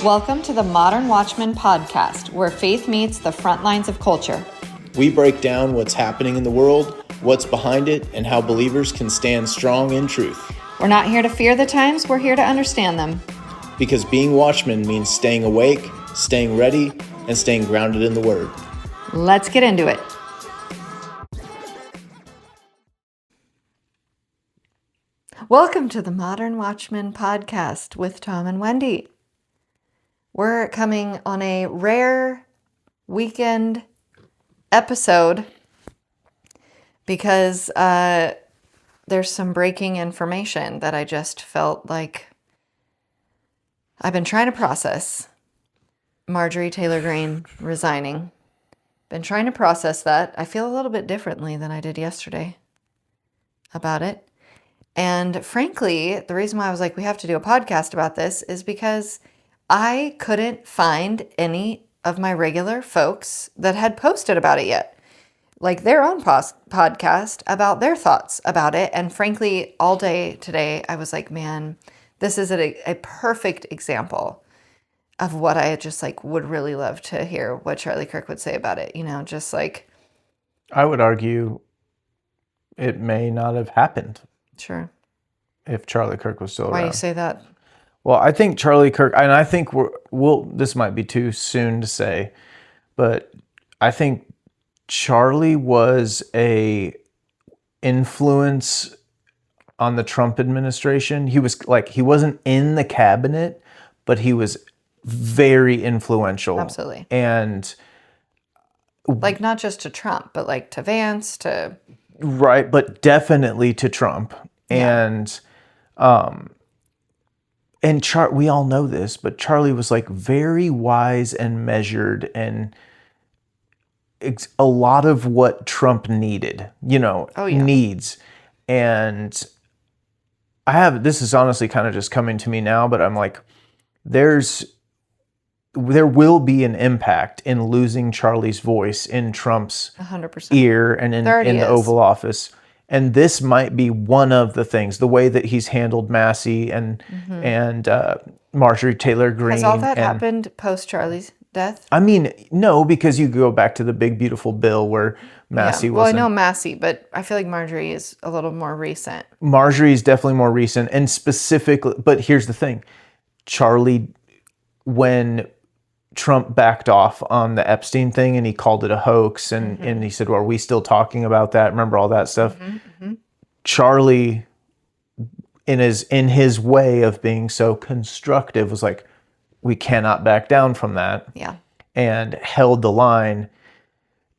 Welcome to the Modern Watchman podcast, where faith meets the front lines of culture. We break down what's happening in the world, what's behind it, and how believers can stand strong in truth. We're not here to fear the times, we're here to understand them. Because being watchmen means staying awake, staying ready, and staying grounded in the Word. Let's get into it. Welcome to the Modern Watchman podcast with Tom and Wendy. We're coming on a rare weekend episode because there's some breaking information that I just felt like I've been trying to process. Marjorie Taylor Green resigning. Been trying to process that. I feel a little bit differently than I did yesterday about it. And frankly, the reason why I was like, we have to do a podcast about this is because I couldn't find any of my regular folks that had posted about it yet. Like their own podcast about their thoughts about it. And frankly, all day today, I was like, man, this is a perfect example of what I just like would really love to hear what Charlie Kirk would say about it. You know, just like. I would argue it may not have happened. Sure. If Charlie Kirk was still around. Why do you say that? Well, I think Charlie Kirk, and I think this might be too soon to say, but I think Charlie was a influence on the Trump administration. He wasn't in the cabinet, but he was very influential. Absolutely. And like not just to Trump, but like to Vance, to. Right, but definitely to Trump. Yeah. And we all know this, but Charlie was like very wise and measured, and a lot of what Trump needed, needs. And this is honestly kind of just coming to me now, but I'm like, there will be an impact in losing Charlie's voice in Trump's 100%. ear and in the Oval Office. And this might be one of the things, the way that he's handled Massey and Marjorie Taylor Green. Has all that happened post Charlie's death? I mean, no, because you go back to the big, beautiful bill where Massey was. Well, I know Massey, but I feel like Marjorie is a little more recent. Marjorie is definitely more recent. And specifically, but here's the thing. Charlie, when Trump backed off on the Epstein thing and he called it a hoax and he said, well, are we still talking about that? Remember all that stuff? Charlie, in his way of being so constructive, was like, we cannot back down from that. Yeah. And held the line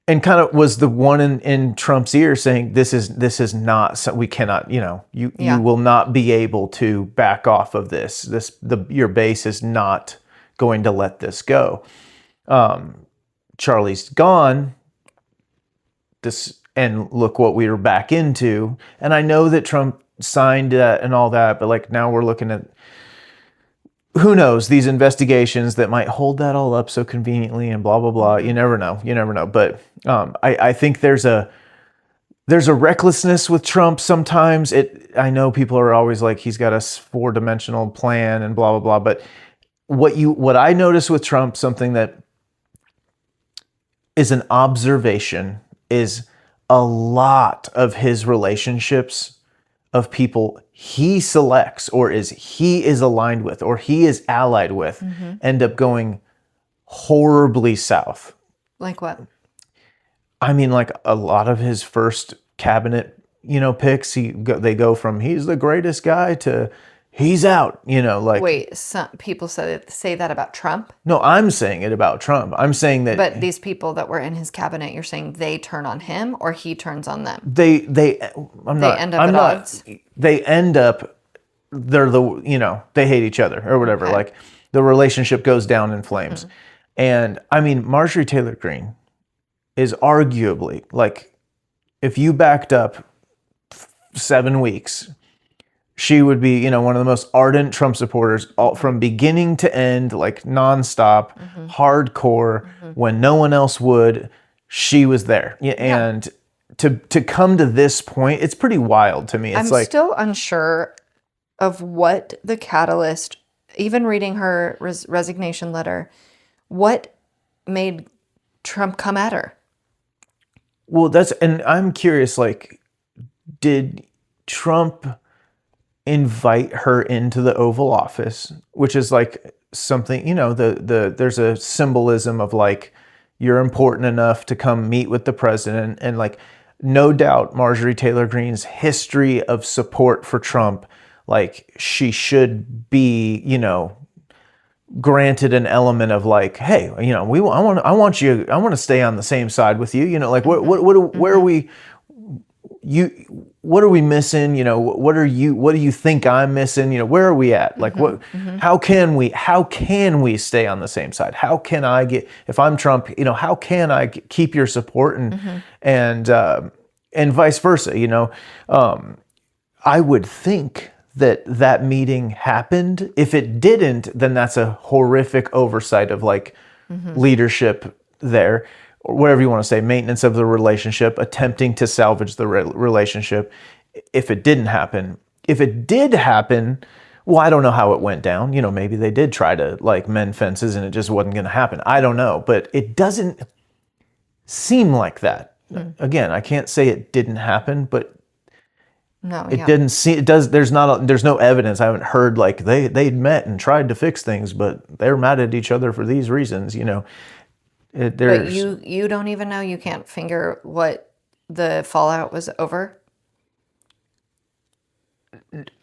and kind of was the one in Trump's ear saying, this is not, we cannot, you will not be able to back off of this. Your base is not going to let this go. Charlie's gone. And look what we were back into. And I know that Trump signed that and all that, but like now we're looking at, who knows, these investigations that might hold that all up so conveniently and blah, blah, blah. You never know. But I think there's a recklessness with Trump sometimes. I know people are always like, he's got a 4-dimensional plan and blah, blah, blah. But what I notice with Trump, something that is an observation, is a lot of his relationships of people he selects or he is aligned with or he is allied with end up going horribly south. Like what? I mean, like a lot of his first cabinet, picks, they go from he's the greatest guy to he's out, like. Wait, some people say that about Trump? No, I'm saying it about Trump. I'm saying that. But these people that were in his cabinet, you're saying they turn on him or he turns on them? They end up at odds. They end up, they hate each other or whatever. Okay. Like the relationship goes down in flames. And I mean, Marjorie Taylor Green is arguably, like, if you backed up 7 weeks, she would be, one of the most ardent Trump supporters from beginning to end, like nonstop, hardcore. When no one else would, she was there. And to come to this point, it's pretty wild to me. It's I'm still unsure of what the catalyst even reading her resignation letter, what made Trump come at her? Well, and I'm curious, like, did Trump invite her into the Oval Office, which is like something, there's a symbolism of like, you're important enough to come meet with the president. And like, no doubt Marjorie Taylor Greene's history of support for Trump, like she should be, granted an element of like, hey, I want to stay on the same side with you, like where are we, what are we missing? What do you think I'm missing? Where are we at? Like how can we stay on the same side? How can I if I'm Trump, how can I keep your support and vice versa? I would think that meeting happened. If it didn't, then that's a horrific oversight of like leadership there, or whatever you want to say, maintenance of the relationship, attempting to salvage the relationship. If it didn't happen, if it did happen, well, I don't know how it went down. Maybe they did try to like mend fences and it just wasn't going to happen. I don't know, but it doesn't seem like that. Again, I can't say it didn't happen, but it didn't see. It does. There's no evidence. I haven't heard like they'd met and tried to fix things, but they're mad at each other for these reasons. But you don't even know. You can't finger what the fallout was over.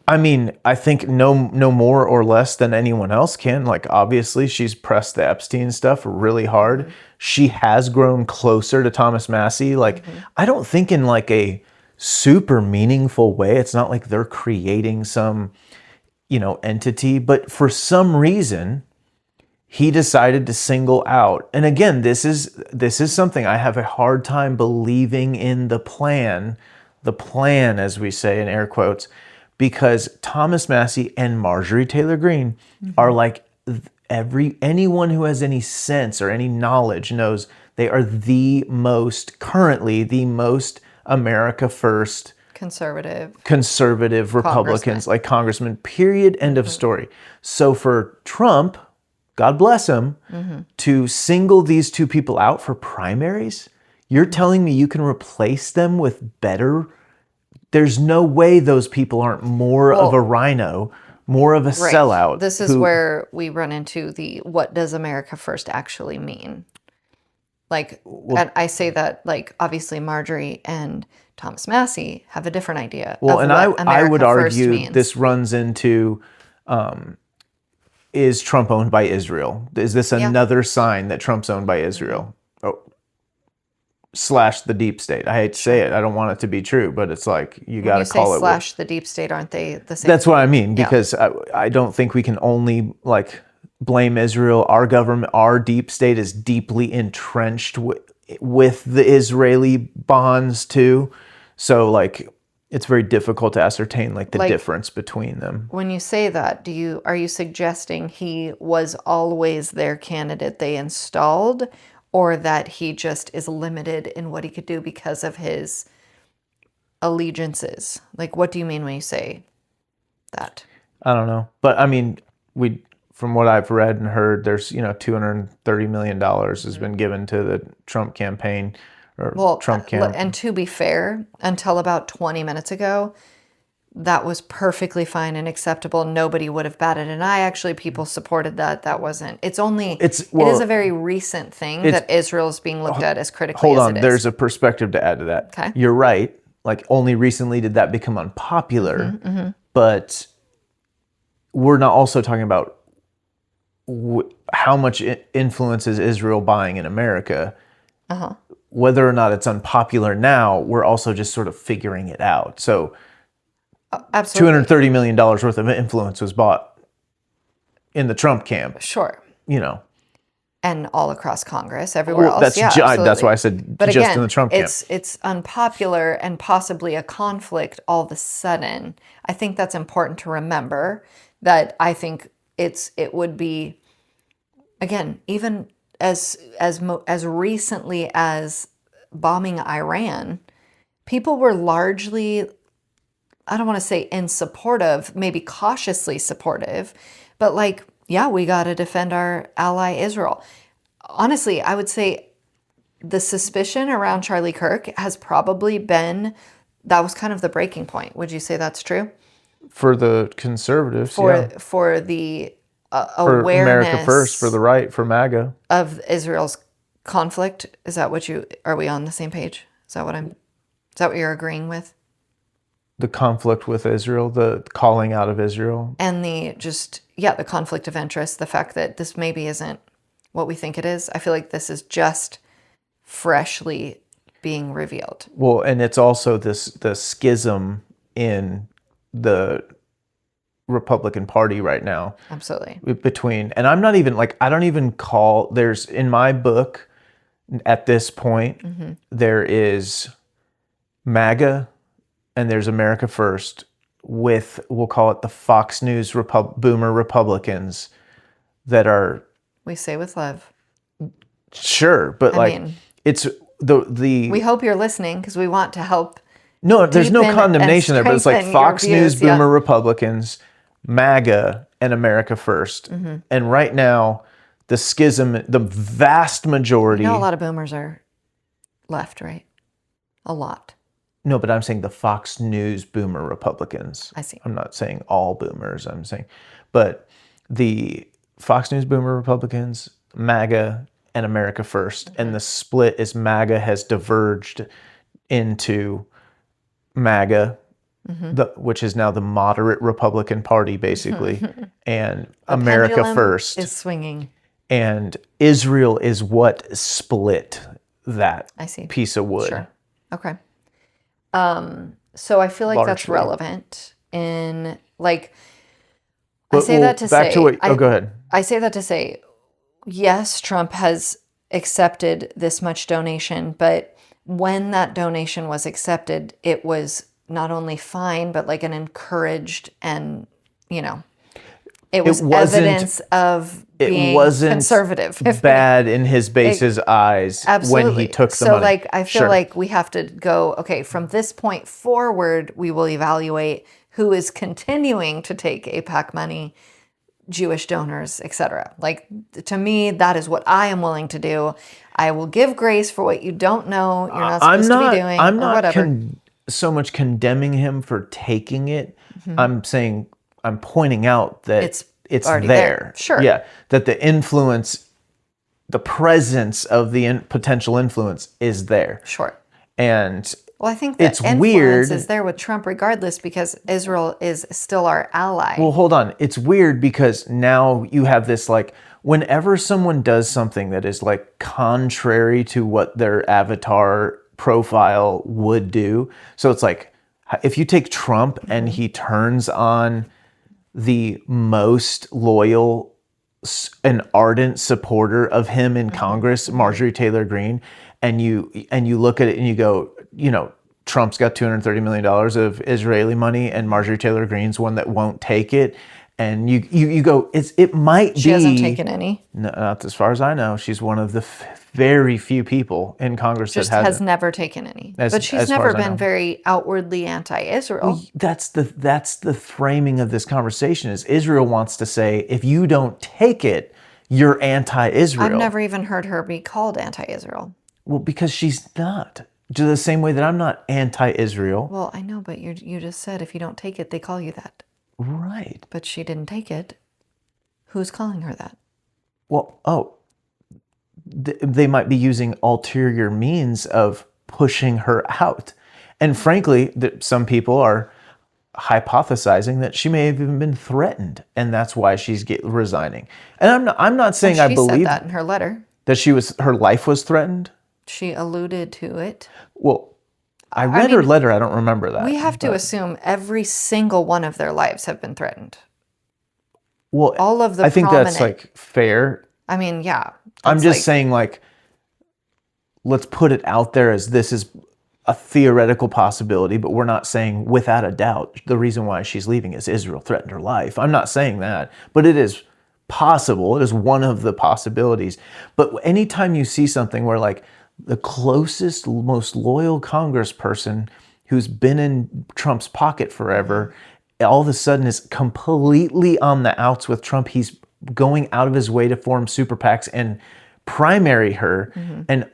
I mean, I think no more or less than anyone else can. Like, obviously, she's pressed the Epstein stuff really hard. She has grown closer to Thomas Massie. Like, I don't think in like a super meaningful way. It's not like they're creating some, entity, but for some reason, he decided to single out. And again, this is something I have a hard time believing in the plan, as we say in air quotes, because Thomas Massie and Marjorie Taylor Greene are like anyone who has any sense or any knowledge knows they are currently the most America first conservative Republicans, like congressmen, period, end of story. So for Trump, God bless him, to single these two people out for primaries, you're telling me you can replace them with better? There's no way those people aren't more of a rhino, more of a sellout. This is where we run into what does America first actually mean? Like, and I say that, like, obviously Marjorie and Thomas Massie have a different idea. Well, of and what I would America first argue means. this runs into, is Trump owned by Israel? Is this another sign that Trump's owned by Israel? Slash the deep state. I hate to say it. I don't want it to be true, but it's like, you got to call it. Slash the deep state, aren't they the same? That's what I mean, because I don't think we can only like blame Israel. Our government, our deep state is deeply entrenched with the Israeli bonds too. So like, it's very difficult to ascertain like the difference between them. When you say that, are you suggesting he was always their candidate they installed, or that he just is limited in what he could do because of his allegiances? Like, what do you mean when you say that? I don't know. But I mean, from what I've read and heard, there's, $230 million has been given to the Trump campaign Trump campaign. And to be fair, until about 20 minutes ago, that was perfectly fine and acceptable. Nobody would have batted an eye. Actually, people supported that. That wasn't. It is a very recent thing that Israel is being looked at as critically. Hold on, there's a perspective to add to that. Okay. You're right. Like, only recently did that become unpopular, but we're not also talking about how much influence is Israel buying in America. Whether or not it's unpopular now, we're also just sort of figuring it out. So absolutely. $230 million worth of influence was bought in the Trump camp. Sure. And all across Congress, everywhere else. That's why I said but just again, in the Trump camp. It's unpopular and possibly a conflict all of a sudden. I think that's important to remember, that I think it would be, again, even as recently as bombing Iran, people were largely I don't want to say in support of, maybe cautiously supportive, but like, yeah, we got to defend our ally Israel. Honestly, I would say the suspicion around Charlie Kirk has probably been, that was kind of the breaking point. Would you say that's true? For the conservatives, for the for awareness America First, for the right, for MAGA. Of Israel's conflict. Is that what are we on the same page? Is that what you're agreeing with? The conflict with Israel, the calling out of Israel. And the conflict of interest, the fact that this maybe isn't what we think it is. I feel like this is just freshly being revealed. Well, and it's also the schism in the Republican Party right now. Absolutely. Between, and I'm not even like, I don't even call, there's, in my book, at this point, there is MAGA and there's America First with, we'll call it the Fox News boomer Republicans that are... We say with love. Sure, but I mean, it's the... We hope you're listening because we want to help. No, there's no condemnation there, but it's like Fox News boomer Republicans, MAGA, and America First. And right now, the schism, the vast majority... You know, a lot of boomers are left, right? A lot. No, but I'm saying the Fox News boomer Republicans. I see. I'm not saying all boomers, I'm saying. But the Fox News boomer Republicans, MAGA, and America First. And the split is MAGA has diverged into MAGA, which is now the moderate Republican Party, basically, and America First is swinging. And Israel is what split that piece of wood. Sure. Okay. So I feel like that's relevant in like, I say that to say, go ahead. I say that to say, yes, Trump has accepted this much donation, but when that donation was accepted, it was not only fine, but like an encouraged and, it was evidence of being conservative. Bad in his base's eyes when he took the money. So like, I feel like we have to go, okay, from this point forward, we will evaluate who is continuing to take AIPAC money, Jewish donors, etc. Like, to me, that is what I am willing to do. I will give grace for what you don't know, you're not supposed to be doing, I'm or not whatever. So much condemning him for taking it. I'm saying, I'm pointing out that it's already there. Sure. Yeah, that the influence, the presence of the potential influence is there. Sure. And well, I think that influence is there with Trump regardless because Israel is still our ally. Well, hold on. It's weird because now you have this like, whenever someone does something that is like contrary to what their avatar profile would do. So it's like, if you take Trump and he turns on the most loyal and ardent supporter of him in Congress, Marjorie Taylor Green, and you look at it and you go, Trump's got $230 million of Israeli money and Marjorie Taylor Green's one that won't take it. And you go, it might be... She hasn't taken any? No, not as far as I know. She's one of the very few people in Congress that has never taken any. But she's never been very outwardly anti-Israel. Well, that's the framing of this conversation is Israel wants to say, if you don't take it, you're anti-Israel. I've never even heard her be called anti-Israel. Well, because she's not. To the same way that I'm not anti-Israel. Well, I know, but you just said if you don't take it, they call you that. Right. But she didn't take it. Who's calling her that? Well, they might be using ulterior means of pushing her out. And frankly, some people are hypothesizing that she may have even been threatened, and that's why she's resigning. And I'm not saying I believe she said that in her letter. That her life was threatened. She alluded to it. Well, I read her letter. I don't remember that. We have to assume every single one of their lives have been threatened. Well, all of the I think that's like fair. I mean, yeah. I'm just saying, like, let's put it out there as this is a theoretical possibility, but we're not saying without a doubt the reason why she's leaving is Israel threatened her life. I'm not saying that, but it is possible. It is one of the possibilities. But anytime you see something where like the closest, most loyal congressperson who's been in Trump's pocket forever, all of a sudden is completely on the outs with Trump. He's going out of his way to form super PACs and primary her. And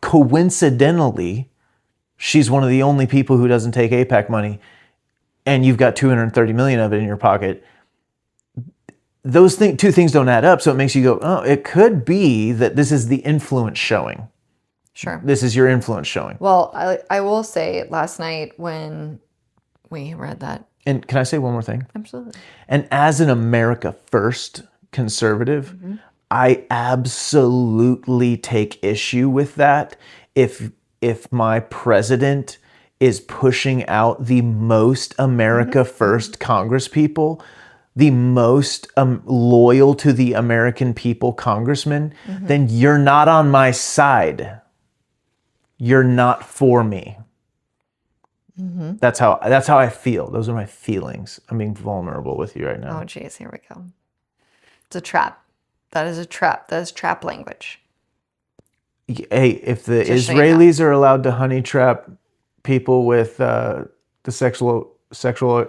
coincidentally, she's one of the only people who doesn't take AIPAC money, and you've got $230 million of it in your pocket. Those two things don't add up, so it makes you go, oh, it could be that this is the influence showing. Sure. This is your influence showing. Well, I will say last night when we read that. And can I say one more thing? Absolutely. And as an America First conservative, I absolutely take issue with that. If my president is pushing out the most America First Congress people, the most loyal to the American people congressman, then you're not on my side. You're not for me. That's how I feel. Those are my feelings. I'm being vulnerable with you right now. Oh, geez, here we go. It's a trap. That is a trap. That is trap language. Hey, if the Just Israelis are allowed to honey trap people with the sexual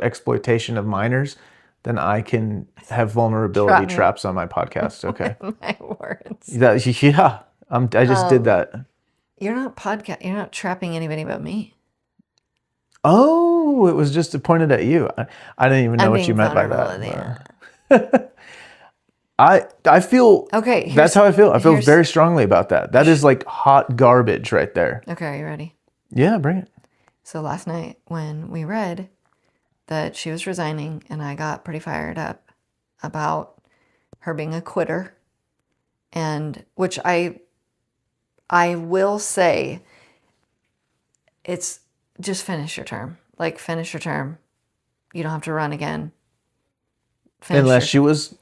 exploitation of minors, then I can have vulnerability traps on my podcast. Okay. My words. Yeah, I just did that. You're not trapping anybody but me. Oh, it was just pointed at you. I didn't even know what you meant by that. I feel okay. That's how I feel. I feel very strongly about that. That is like hot garbage right there. Okay, are you ready? Yeah, bring it. So last night when we read that she was resigning, and I got pretty fired up about her being a quitter, and which I will say, it's just finish your term. Like, finish your term. You don't have to run again. Unless she was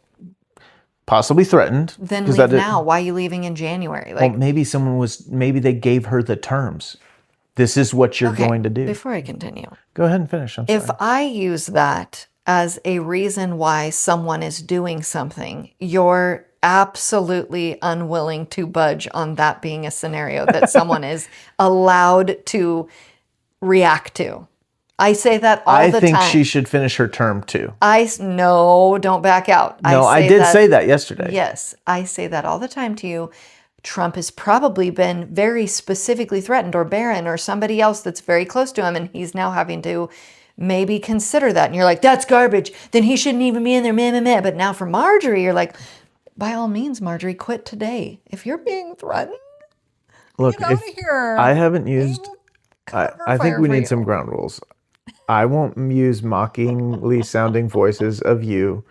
possibly threatened. Then leave now. Why are you leaving in January? Well, maybe they gave her the terms. This is what you're going to do. Before I continue. Go ahead and finish. I'm sorry. If I use that as a reason why someone is doing something, you're absolutely unwilling to budge on that being a scenario that someone is allowed to react to. I say that all the time. I think she should finish her term too. No, don't back out. No, I did say that yesterday. Yes, I say that all the time to you. Trump has probably been very specifically threatened, or Barron, or somebody else that's very close to him, and he's now having to maybe consider that. And you're like, that's garbage. Then he shouldn't even be in there. Meh, meh, meh. But now for Marjorie, you're like, by all means, Marjorie, quit today. If you're being threatened, look, get out of here. I haven't used... I think we need some ground rules. I won't use mockingly sounding voices of you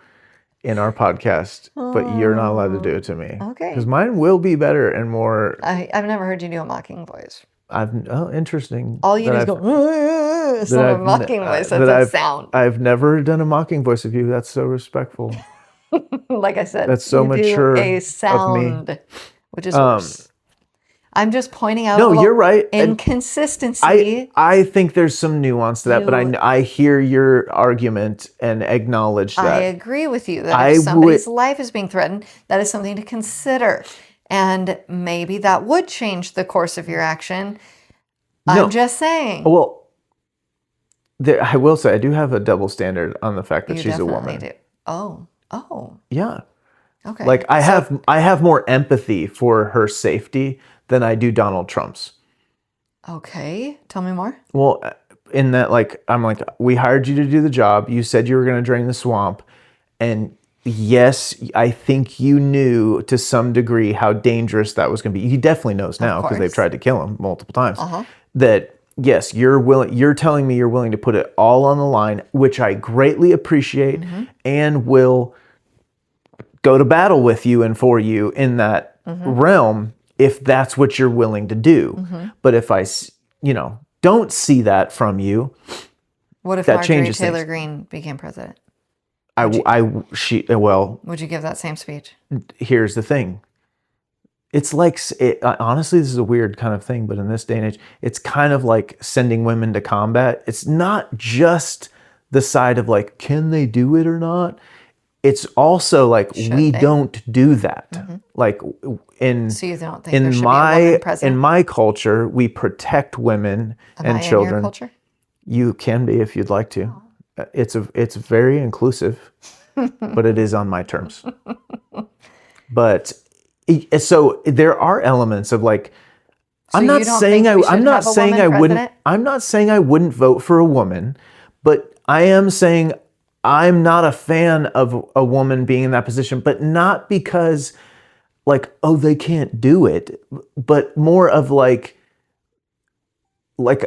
in our podcast, but you're not allowed to do it to me. Okay. Because mine will be better and more... I've never heard you do a mocking voice. Interesting. All you do is go, it's not a mocking voice. That's a sound. I've never done a mocking voice of you. That's so respectful. Like I said, that's so mature a sound, of me. Which is worse. I'm just pointing out you're right. Inconsistency. I think there's some nuance to that, but I hear your argument and acknowledge that. I agree with you that if somebody's life is being threatened, that is something to consider. And maybe that would change the course of your action. I'm just saying. Well, I will say I do have a double standard on the fact that she's a woman. Do. Oh. Yeah. Okay. Like I have more empathy for her safety than I do Donald Trump's. Okay. Tell me more. Well, in that, I'm like, we hired you to do the job. You said you were going to drain the swamp. And yes, I think you knew to some degree how dangerous that was going to be. He definitely knows now because they've tried to kill him multiple times. That, yes, you're telling me you're willing to put it all on the line, which I greatly appreciate and will go to battle with you and for you in that realm if that's what you're willing to do. But if I, don't see that from you, what if Marjorie Taylor Green became president? Would you give that same speech? Here's the thing. It's like, honestly, this is a weird kind of thing, but in this day and age, it's kind of like sending women to combat. It's not just the side of can they do it or not? It's also we don't do that. So you don't think there should be a woman president? In my culture, we protect women and children. In your culture? You can be if you'd like to. It's very inclusive, but it is on my terms. But so there are elements of like, I'm not saying I wouldn't vote for a woman, but I am saying I'm not a fan of a woman being in that position, but not because like, oh, they can't do it, but more of like,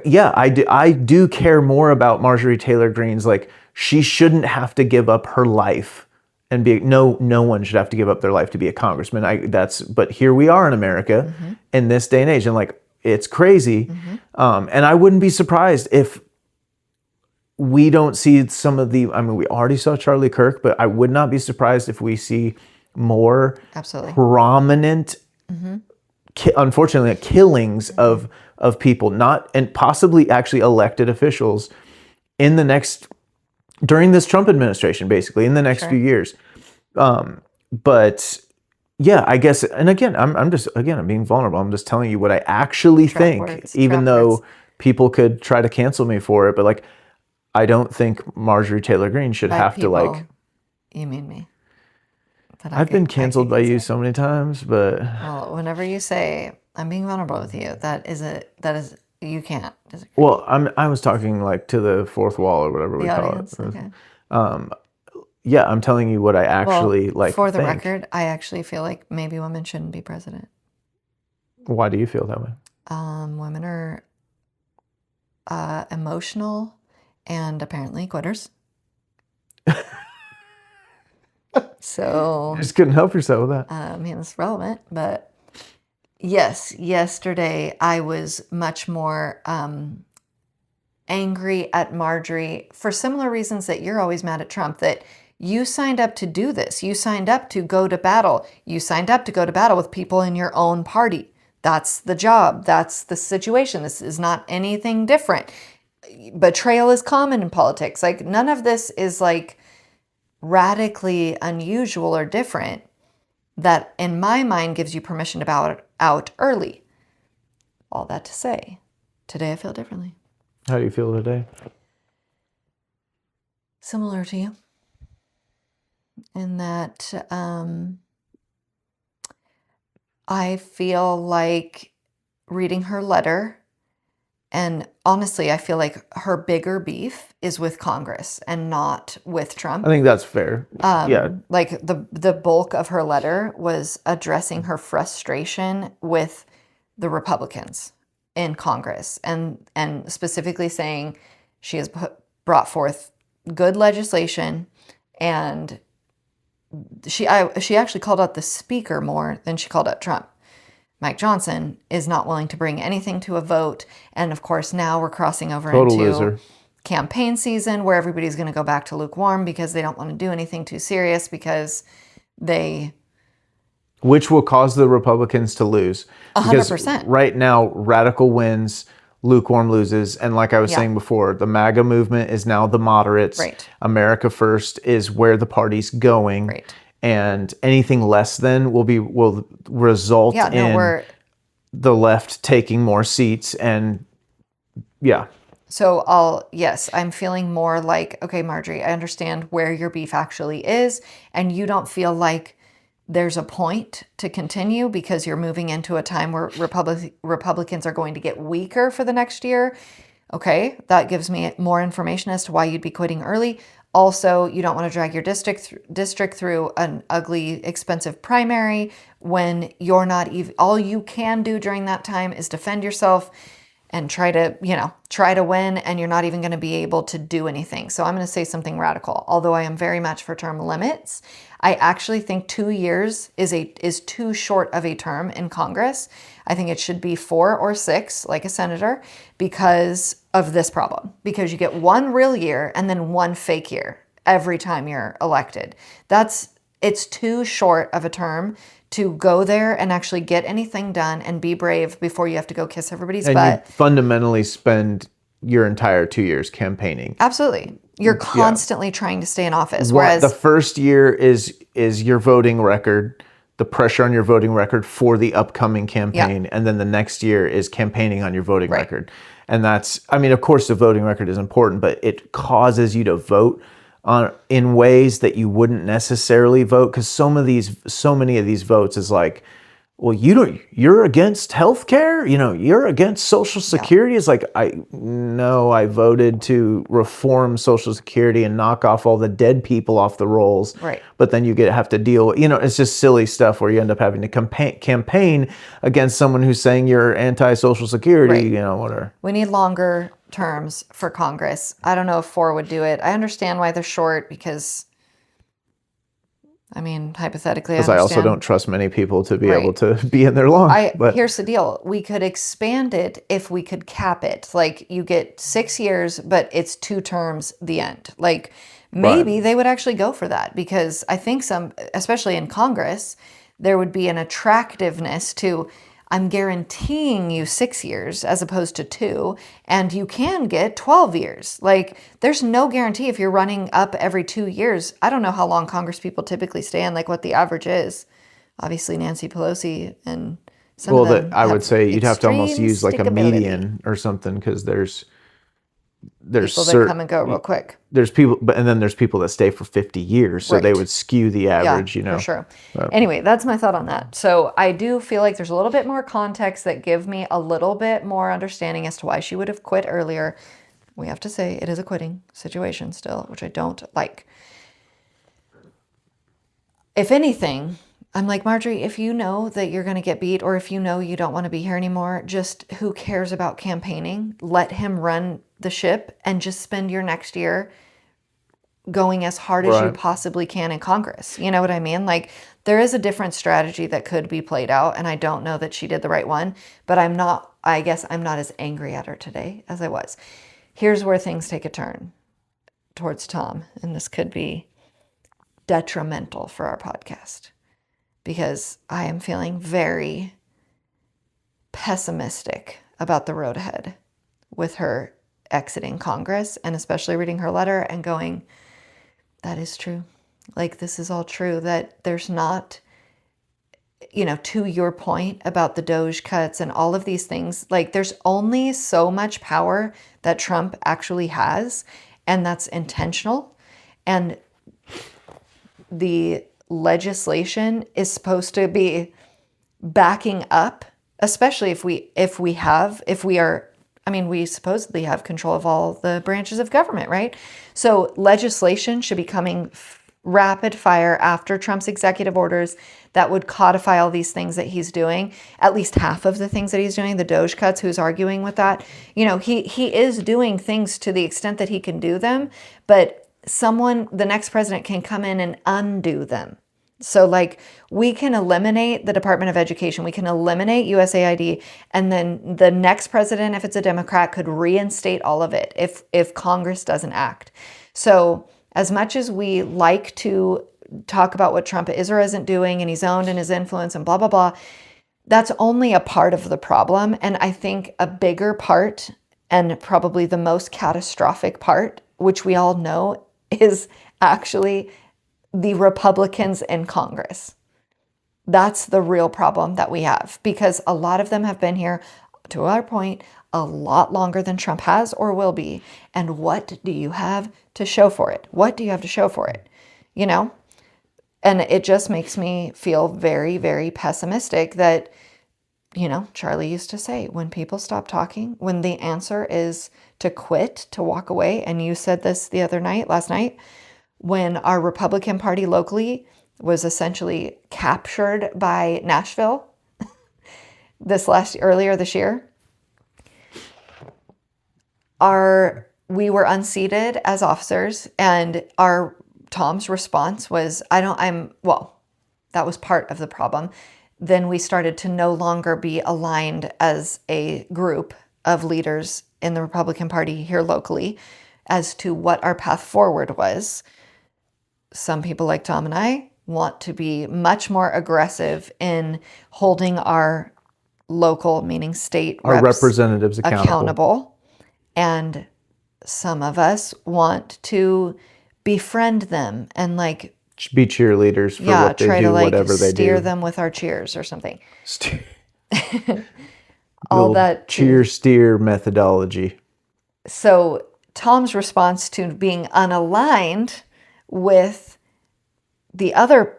yeah, I do care more about Marjorie Taylor Greene's, like, she shouldn't have to give up her life and be, no one should have to give up their life to be a congressman. But here we are in America in this day and age, and like, it's crazy. And I wouldn't be surprised if we don't see some of we already saw Charlie Kirk, but I would not be surprised if we see more prominent, unfortunately, killings of people, and possibly actually elected officials during this Trump administration, basically in the next few years. But yeah, I guess, and again, I'm being vulnerable. I'm just telling you what I actually think, even though people could try to cancel me for it. But like, I don't think Marjorie Taylor Greene should have to like. You mean me? I've been canceled by you so many times, but well, whenever you say I'm being vulnerable with you, that is you can't disagree. Well, I was talking like to the fourth wall or whatever we call it. Okay. Yeah, I'm telling you what I actually like. For the record, I actually feel like maybe women shouldn't be president. Why do you feel that way? Women are emotional and apparently quitters. So you just couldn't help yourself with that. I mean, it's relevant, but yes, yesterday I was much more angry at Marjorie for similar reasons that you're always mad at Trump, that you signed up to do this. You signed up to go to battle. You signed up to go to battle with people in your own party. That's the job. That's the situation. This is not anything different. Betrayal is common in politics. Like, none of this is like radically unusual or different that in my mind gives you permission to bow out early. All that to say, today I feel differently. How do you feel today? Similar to you. In that I feel like reading her letter, and honestly, I feel like her bigger beef is with Congress and not with Trump. I think that's fair. Yeah. Like the bulk of her letter was addressing her frustration with the Republicans in Congress, and specifically saying she has brought forth good legislation, and she actually called out the speaker more than she called out Trump. Mike Johnson is not willing to bring anything to a vote. And of course, now we're crossing over into campaign season where everybody's going to go back to lukewarm because they don't want to do anything too serious because which will cause the Republicans to lose. 100%. Right now, radical wins, lukewarm loses. And like I was saying before, the MAGA movement is now the moderates. Right. America First is where the party's going. Right. And anything less than will result in the left taking more seats. And So I'm feeling more like, okay, Marjorie, I understand where your beef actually is, and you don't feel like there's a point to continue because you're moving into a time where Republicans are going to get weaker for the next year. Okay, that gives me more information as to why you'd be quitting early. Also, you don't want to drag your district through an ugly, expensive primary when you're not even, all you can do during that time is defend yourself and try to win, and you're not even going to be able to do anything. So I'm going to say something radical. Although I am very much for term limits, I actually think 2 years is too short of a term in Congress. I think it should be 4 or 6, like a senator, because of this problem. Because you get 1 real year and then 1 fake year every time you're elected. It's too short of a term to go there and actually get anything done and be brave before you have to go kiss everybody's butt. And you fundamentally spend your entire 2 years campaigning. Absolutely. You're constantly trying to stay in office. Whereas the first year is your voting record, the pressure on your voting record for the upcoming campaign. And then the next year is campaigning on your voting record. And that's, I mean, of course the voting record is important, but it causes you to vote in ways that you wouldn't necessarily vote, because so many of these votes is like, well, you're against healthcare, you're against Social Security. It's like, I voted to reform Social Security and knock off all the dead people off the rolls. Right. But then you have to deal, it's just silly stuff where you end up having to campaign against someone who's saying you're anti-Social Security, whatever. We need longer terms for Congress. I don't know if 4 would do it. I understand why they're short because, I mean, hypothetically, because I also don't trust many people to be able to be in there long. Here's the deal. We could expand it if we could cap it. Like, you get 6 years, but it's 2 terms, the end. Like, maybe they would actually go for that, because I think especially in Congress, there would be an attractiveness to, I'm guaranteeing you 6 years as opposed to 2, and you can get 12 years. Like, there's no guarantee if you're running up every 2 years. I don't know how long Congress people typically stay in, like what the average is. Obviously, Nancy Pelosi and some of them I would say you'd have to almost extreme use like a stickability. median or something, because there's people that come and go real quick. There's people, and then there's people that stay for 50 years, so they would skew the average, for sure. Anyway, that's my thought on that. So I do feel like there's a little bit more context that give me a little bit more understanding as to why she would have quit earlier. We have to say it is a quitting situation still, which I don't like. If anything, I'm like, Marjorie, if you know that you're going to get beat, or if you know you don't want to be here anymore, just who cares about campaigning? Let him run the ship and just spend your next year going as hard as you possibly can in Congress. You know what I mean? Like, there is a different strategy that could be played out, and I don't know that she did the right one, but I guess I'm not as angry at her today as I was. Here's where things take a turn towards Tom, and this could be detrimental for our podcast, because I am feeling very pessimistic about the road ahead with her exiting Congress, and especially reading her letter and going, that is true. Like, this is all true, that there's not, to your point about the Doge cuts and all of these things, like, there's only so much power that Trump actually has, and that's intentional. And the legislation is supposed to be backing up, especially we supposedly have control of all the branches of government, right? So legislation should be coming rapid fire after Trump's executive orders that would codify all these things that he's doing, at least half of the things that he's doing, the Doge cuts, who's arguing with that? He is doing things to the extent that he can do them, but the next president can come in and undo them. So, like, we can eliminate the Department of Education, we can eliminate USAID, and then the next president, if it's a Democrat, could reinstate all of it if Congress doesn't act. So, as much as we like to talk about what Trump is or isn't doing, and he's owned and his influence and blah, blah, blah, that's only a part of the problem. And I think a bigger part, and probably the most catastrophic part, which we all know, is actually the Republicans in Congress. That's the real problem that we have, because a lot of them have been here, to our point, a lot longer than Trump has or will be. And what do you have to show for it? What do you have to show for it? And it just makes me feel very, very pessimistic that, Charlie used to say, when people stop talking, when the answer is to quit, to walk away, and you said this last night, when our Republican Party locally was essentially captured by Nashville earlier this year, we were unseated as officers, and Tom's response was, that was part of the problem. Then we started to no longer be aligned as a group of leaders in the Republican Party here locally as to what our path forward was. Some people like Tom and I want to be much more aggressive in holding our local, meaning state our representatives accountable. And some of us want to befriend them and be cheerleaders for what they do, whatever they do. Steer them with our cheers or something. all that cheer steer methodology. So Tom's response to being unaligned with the other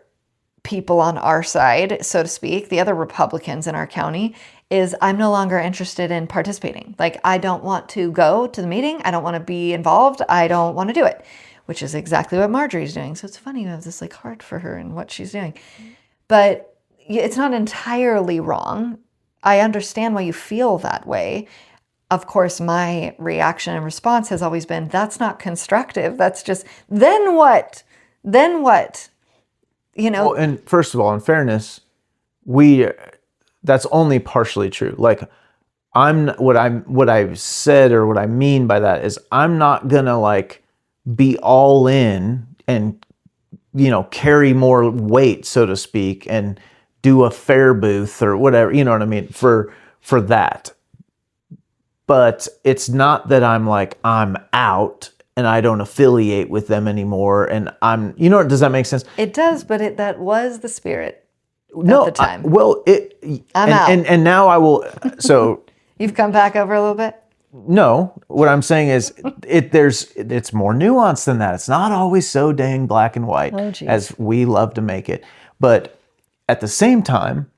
people on our side, so to speak, the other Republicans in our county, is I'm no longer interested in participating. Like, I don't want to go to the meeting. I don't want to be involved. I don't want to do it, which is exactly what Marjorie's doing. So it's funny you have this like heart for her and what she's doing. But it's not entirely wrong. I understand why you feel that way. Of course, my reaction and response has always been, that's not constructive. That's just, then what? Then what? You know? Well, and first of all, in fairness, that's only partially true. Like, what I've said, or what I mean by that is, I'm not gonna like be all in and, carry more weight, so to speak, and do a fair booth or whatever, you know what I mean, for that. But it's not that I'm out and I don't affiliate with them anymore, and does that make sense? It does, but that was the spirit at the time. I'm out. And now I will, so. You've come back over a little bit? No, what I'm saying is it's more nuanced than that. It's not always so dang black and white as we love to make it. But at the same time,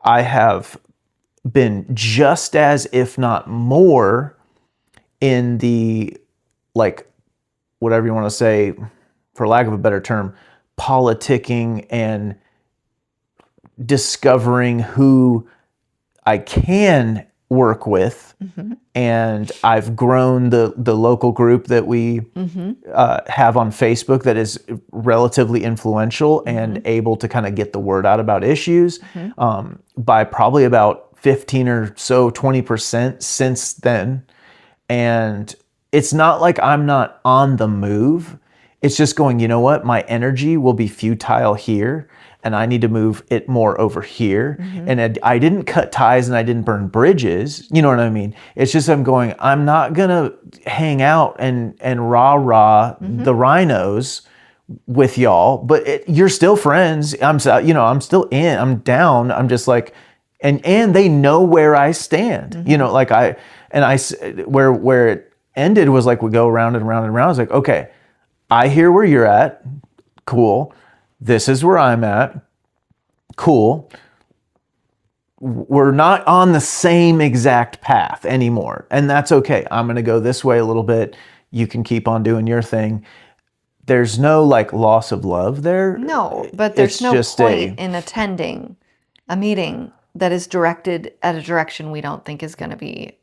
I have been just as, if not more, in the, like, whatever you want to say, for lack of a better term, politicking and discovering who I can work with. Mm-hmm. And I've grown the local group that we have on Facebook that is relatively influential and able to kind of get the word out about issues by probably about 15 or so, 20% since then. And it's not like I'm not on the move. It's just going, you know what? My energy will be futile here, and I need to move it more over here. Mm-hmm. And I didn't cut ties and I didn't burn bridges. You know what I mean? It's just I'm going, I'm not going to hang out and rah-rah the rhinos with y'all, but you're still friends. I'm still in, I'm down. I'm just like, and they know where I stand, where it ended was like, we go around and around and around. I was like, okay, I hear where you're at. Cool. This is where I'm at. Cool. We're not on the same exact path anymore. And that's okay. I'm going to go this way a little bit. You can keep on doing your thing. There's no like loss of love there. No, but there's no point in attending a meeting that is directed at a direction we don't think is going to be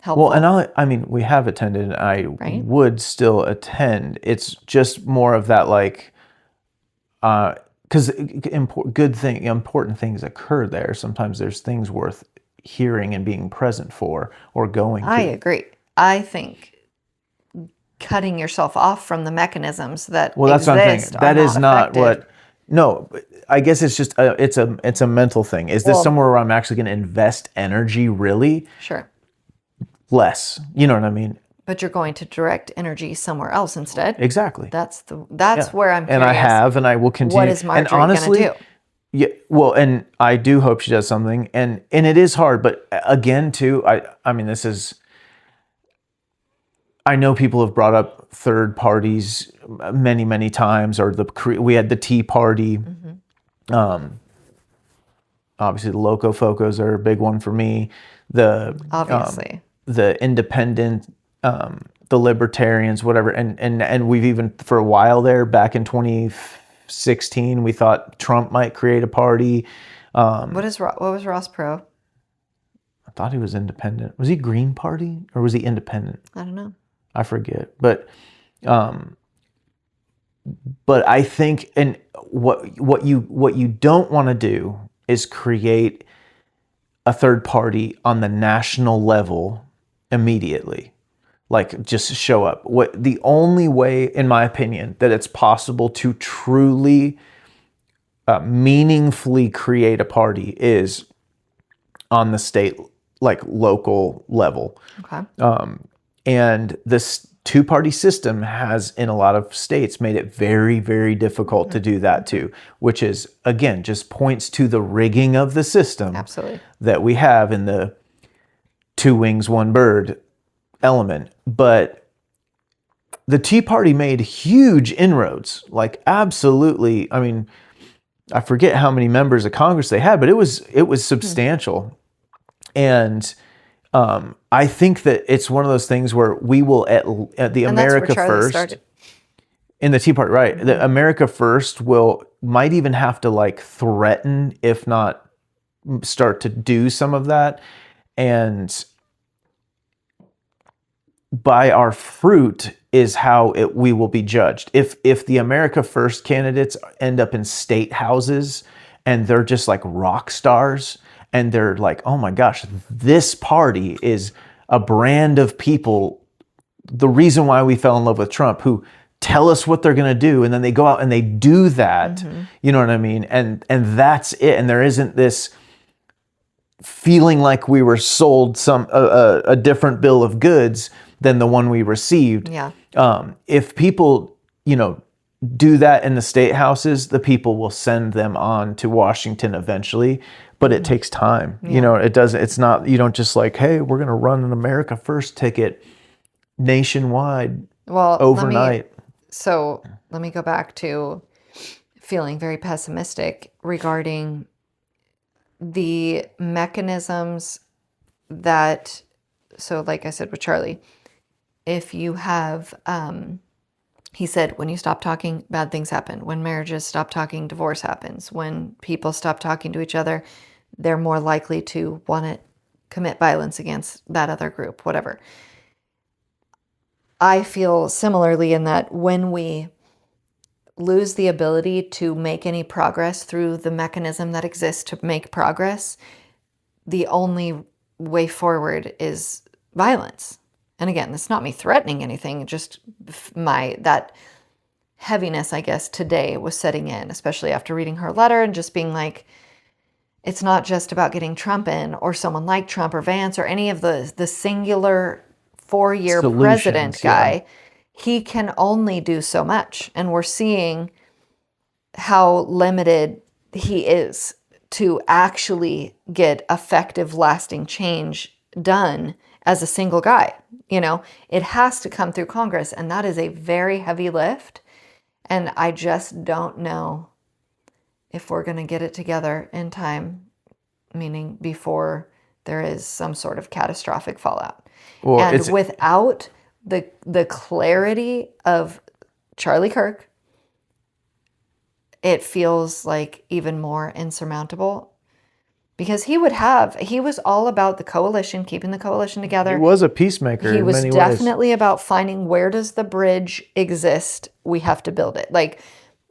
helpful. Well, and we have attended, and I would still attend. It's just more of that, like, because important things occur there. Sometimes there's things worth hearing and being present for or going to. I agree. I think cutting yourself off from the mechanisms that exist. That's what I'm saying. That is not what. No, I guess it's just it's a mental thing. Is this somewhere where I'm actually going to invest energy? Really? Sure. Less. You know what I mean? But you're going to direct energy somewhere else instead. Exactly. That's where I'm curious. And I have, and I will continue. What is Marjorie going to do? Yeah, well, and I do hope she does something, and it is hard, but again, too, I mean, this is. I know people have brought up third parties many, many times, or we had the Tea Party. Mm-hmm. Obviously, the Loco Focos are a big one for me. Obviously. The independent, the libertarians, whatever, and we've even for a while there, back in 2016, we thought Trump might create a party. What was Ross Perot? I thought he was independent. Was he Green Party or was he independent? I don't know. I forget, but I think, and what you don't want to do is create a third party on the national level immediately, like just show up. The only way, in my opinion, that it's possible to truly meaningfully create a party is on the state, like local level. Okay. And this, two-party system has, in a lot of states, made it very, very difficult to do that too, which is, again, just points to the rigging of the system Absolutely. that we have in the two wings, one bird element. But the Tea Party made huge inroads, like absolutely. I mean, I forget how many members of Congress they had, but it was substantial. And I think that it's one of those things where we will at the America First started. In the Tea Party, right? The America First might even have to like threaten, if not start to do some of that. And by our fruit is how we will be judged. If the America First candidates end up in state houses and they're just like rock stars and they're like, oh my gosh, this party is a brand of people, the reason why we fell in love with Trump, who tell us what they're going to do, and then they go out and they do that. You know what I mean? And that's it. And there isn't this feeling like we were sold a different bill of goods than the one we received. Yeah. If people, do that in the state houses, the people will send them on to Washington eventually, but it takes time. Yeah. It's not, you don't just like, hey, we're going to run an America First ticket nationwide overnight. Let me go back to feeling very pessimistic regarding the mechanisms that, so like I said with Charlie, if you have, he said, when you stop talking, bad things happen. When marriages stop talking, divorce happens. When people stop talking to each other, they're more likely to want to commit violence against that other group, whatever. I feel similarly in that when we lose the ability to make any progress through the mechanism that exists to make progress, the only way forward is violence. And again, it's not me threatening anything, just that heaviness, I guess, today was setting in, especially after reading her letter and just being like, it's not just about getting Trump in or someone like Trump or Vance or any of the singular 4-year president guy. Yeah. He can only do so much. And we're seeing how limited he is to actually get effective, lasting change done as a single guy. It has to come through Congress, and that is a very heavy lift. And I just don't know if we're going to get it together in time, meaning before there is some sort of catastrophic fallout. Well, and without the clarity of Charlie Kirk, it feels like even more insurmountable. Because he was all about the coalition, keeping the coalition together. He was a peacemaker in many ways. He was definitely about finding, where does the bridge exist? We have to build it. Like,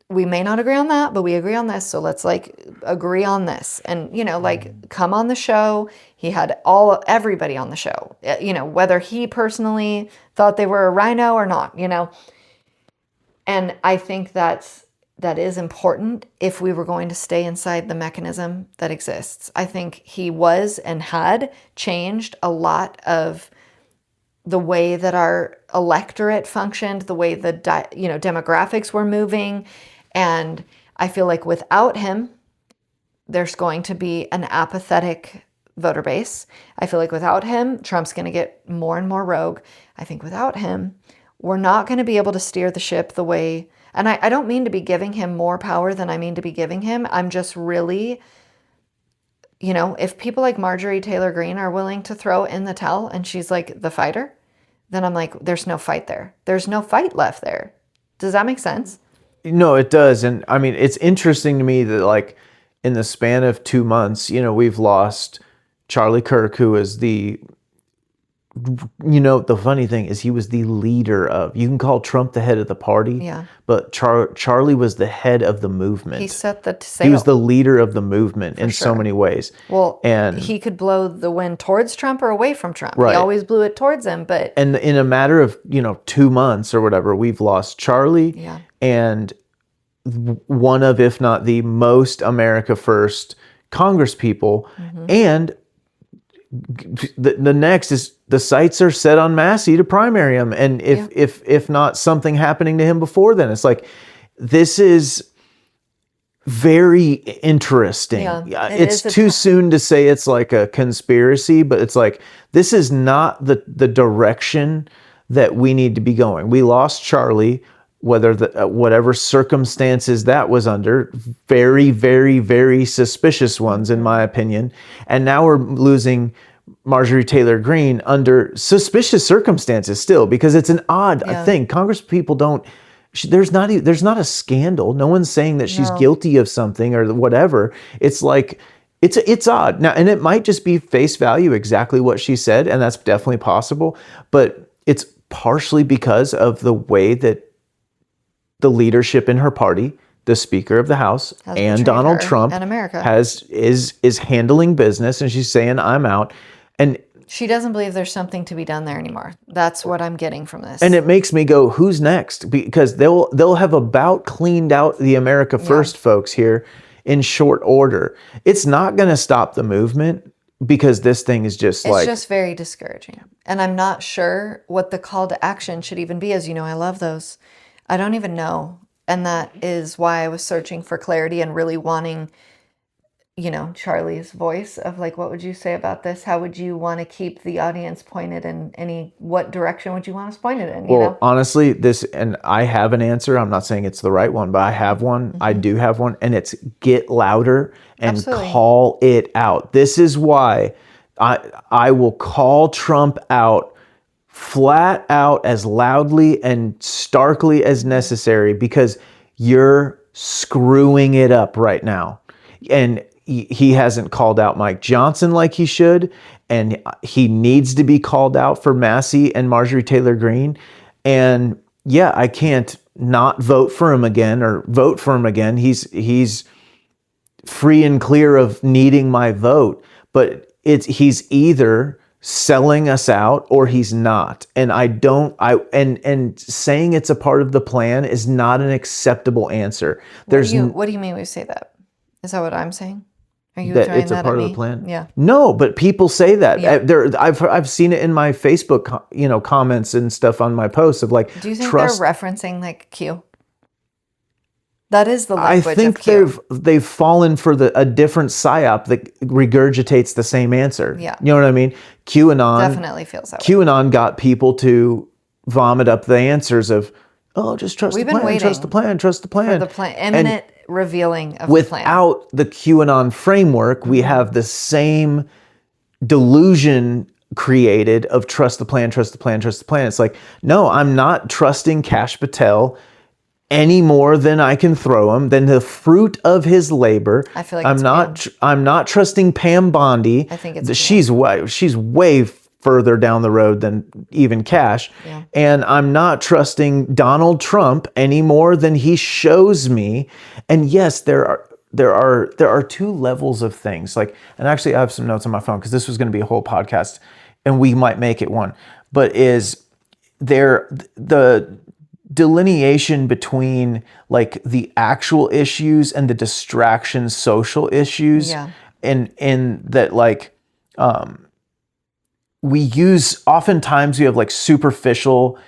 we may not agree on that, but we agree on this. So let's agree on this. And, come on the show. He had everybody on the show, whether he personally thought they were a rhino or not, And I think that is important if we were going to stay inside the mechanism that exists. I think he was and had changed a lot of the way that our electorate functioned, the way the demographics were moving. And I feel like without him, there's going to be an apathetic voter base. I feel like without him, Trump's going to get more and more rogue. I think without him, we're not going to be able to steer the ship the way. And I don't mean to be giving him more power than I mean to be giving him. I'm just really, if people like Marjorie Taylor Green are willing to throw in the towel and she's like the fighter, then I'm like, there's no fight there. There's no fight left there. Does that make sense? No, it does. And I mean, it's interesting to me that like in the span of 2 months, we've lost Charlie Kirk, who is the funny thing is he was the leader of, you can call Trump the head of the party, yeah, but Charlie was the head of the movement. He set the sail. He was the leader of the movement in so many ways. Well, and he could blow the wind towards Trump or away from Trump. Right. He always blew it towards him, but... And in a matter of, 2 months or whatever, we've lost Charlie, yeah, and one of, if not the most America First Congress people, and the next is the sights are set on Massey to primary him, and if not something happening to him before then, it's like this is very interesting. Yeah, it's too soon to say it's like a conspiracy, but it's like this is not the direction that we need to be going. We lost Charlie, whatever circumstances that was under, very, very, very suspicious ones in my opinion, and now we're losing Marjorie Taylor Green under suspicious circumstances still, because it's an odd thing. Congress people don't. There's not a scandal. No one's saying that she's guilty of something or whatever. It's like it's odd now, and it might just be face value exactly what she said, and that's definitely possible. But it's partially because of the way that the leadership in her party, the Speaker of the House and Donald Trump and America is handling business, and she's saying I'm out, and she doesn't believe there's something to be done there anymore. That's what I'm getting from this. And it makes me go, who's next? Because they'll have about cleaned out the America First folks here in short order. It's not going to stop the movement, because this thing is just it's just very discouraging. And I'm not sure what the call to action should even be. As you know, I love those. I don't even know. And that is why I was searching for clarity and really wanting, Charlie's voice of like, what would you say about this? How would you want to keep the audience pointed in what direction would you want us pointed in? Well, honestly, and I have an answer. I'm not saying it's the right one, but I have one. Mm-hmm. I do have one, and it's get louder and call it out. This is why I will call Trump out flat out as loudly and starkly as necessary, because you're screwing it up right now. And he hasn't called out Mike Johnson like he should, and he needs to be called out for Massey and Marjorie Taylor Green. And I can't not vote for him again or vote for him again. He's free and clear of needing my vote, but he's either selling us out or he's not. And and saying it's a part of the plan is not an acceptable answer. What do you mean when you say that? Is that what I'm saying? Are you that throwing it's a that part at of me? the plan? Yeah. No, but people say that. Yeah. I've seen it in my Facebook, comments and stuff on my posts of like. Do you think they're referencing like Q? That is the language. I think they've fallen for a different psyop that regurgitates the same answer. Yeah. You know what I mean? QAnon definitely feels that way. QAnon got people to vomit up the answers of, just trust the plan, trust the plan, trust the plan. For the plan, imminent revealing of the plan. Without the QAnon framework, we have the same delusion created of trust the plan, trust the plan, trust the plan. It's like, no, I'm not trusting Kash Patel any more than I can throw him, than the fruit of his labor. I feel like I'm not trusting Pam Bondi. I think it's she's way further down the road than even Kash. Yeah. And I'm not trusting Donald Trump any more than he shows me. And yes, there are two levels of things. Like, and actually I have some notes on my phone because this was going to be a whole podcast and we might make it one. But is there the delineation between like the actual issues and the distraction social issues? Yeah. And that like oftentimes we have like superficial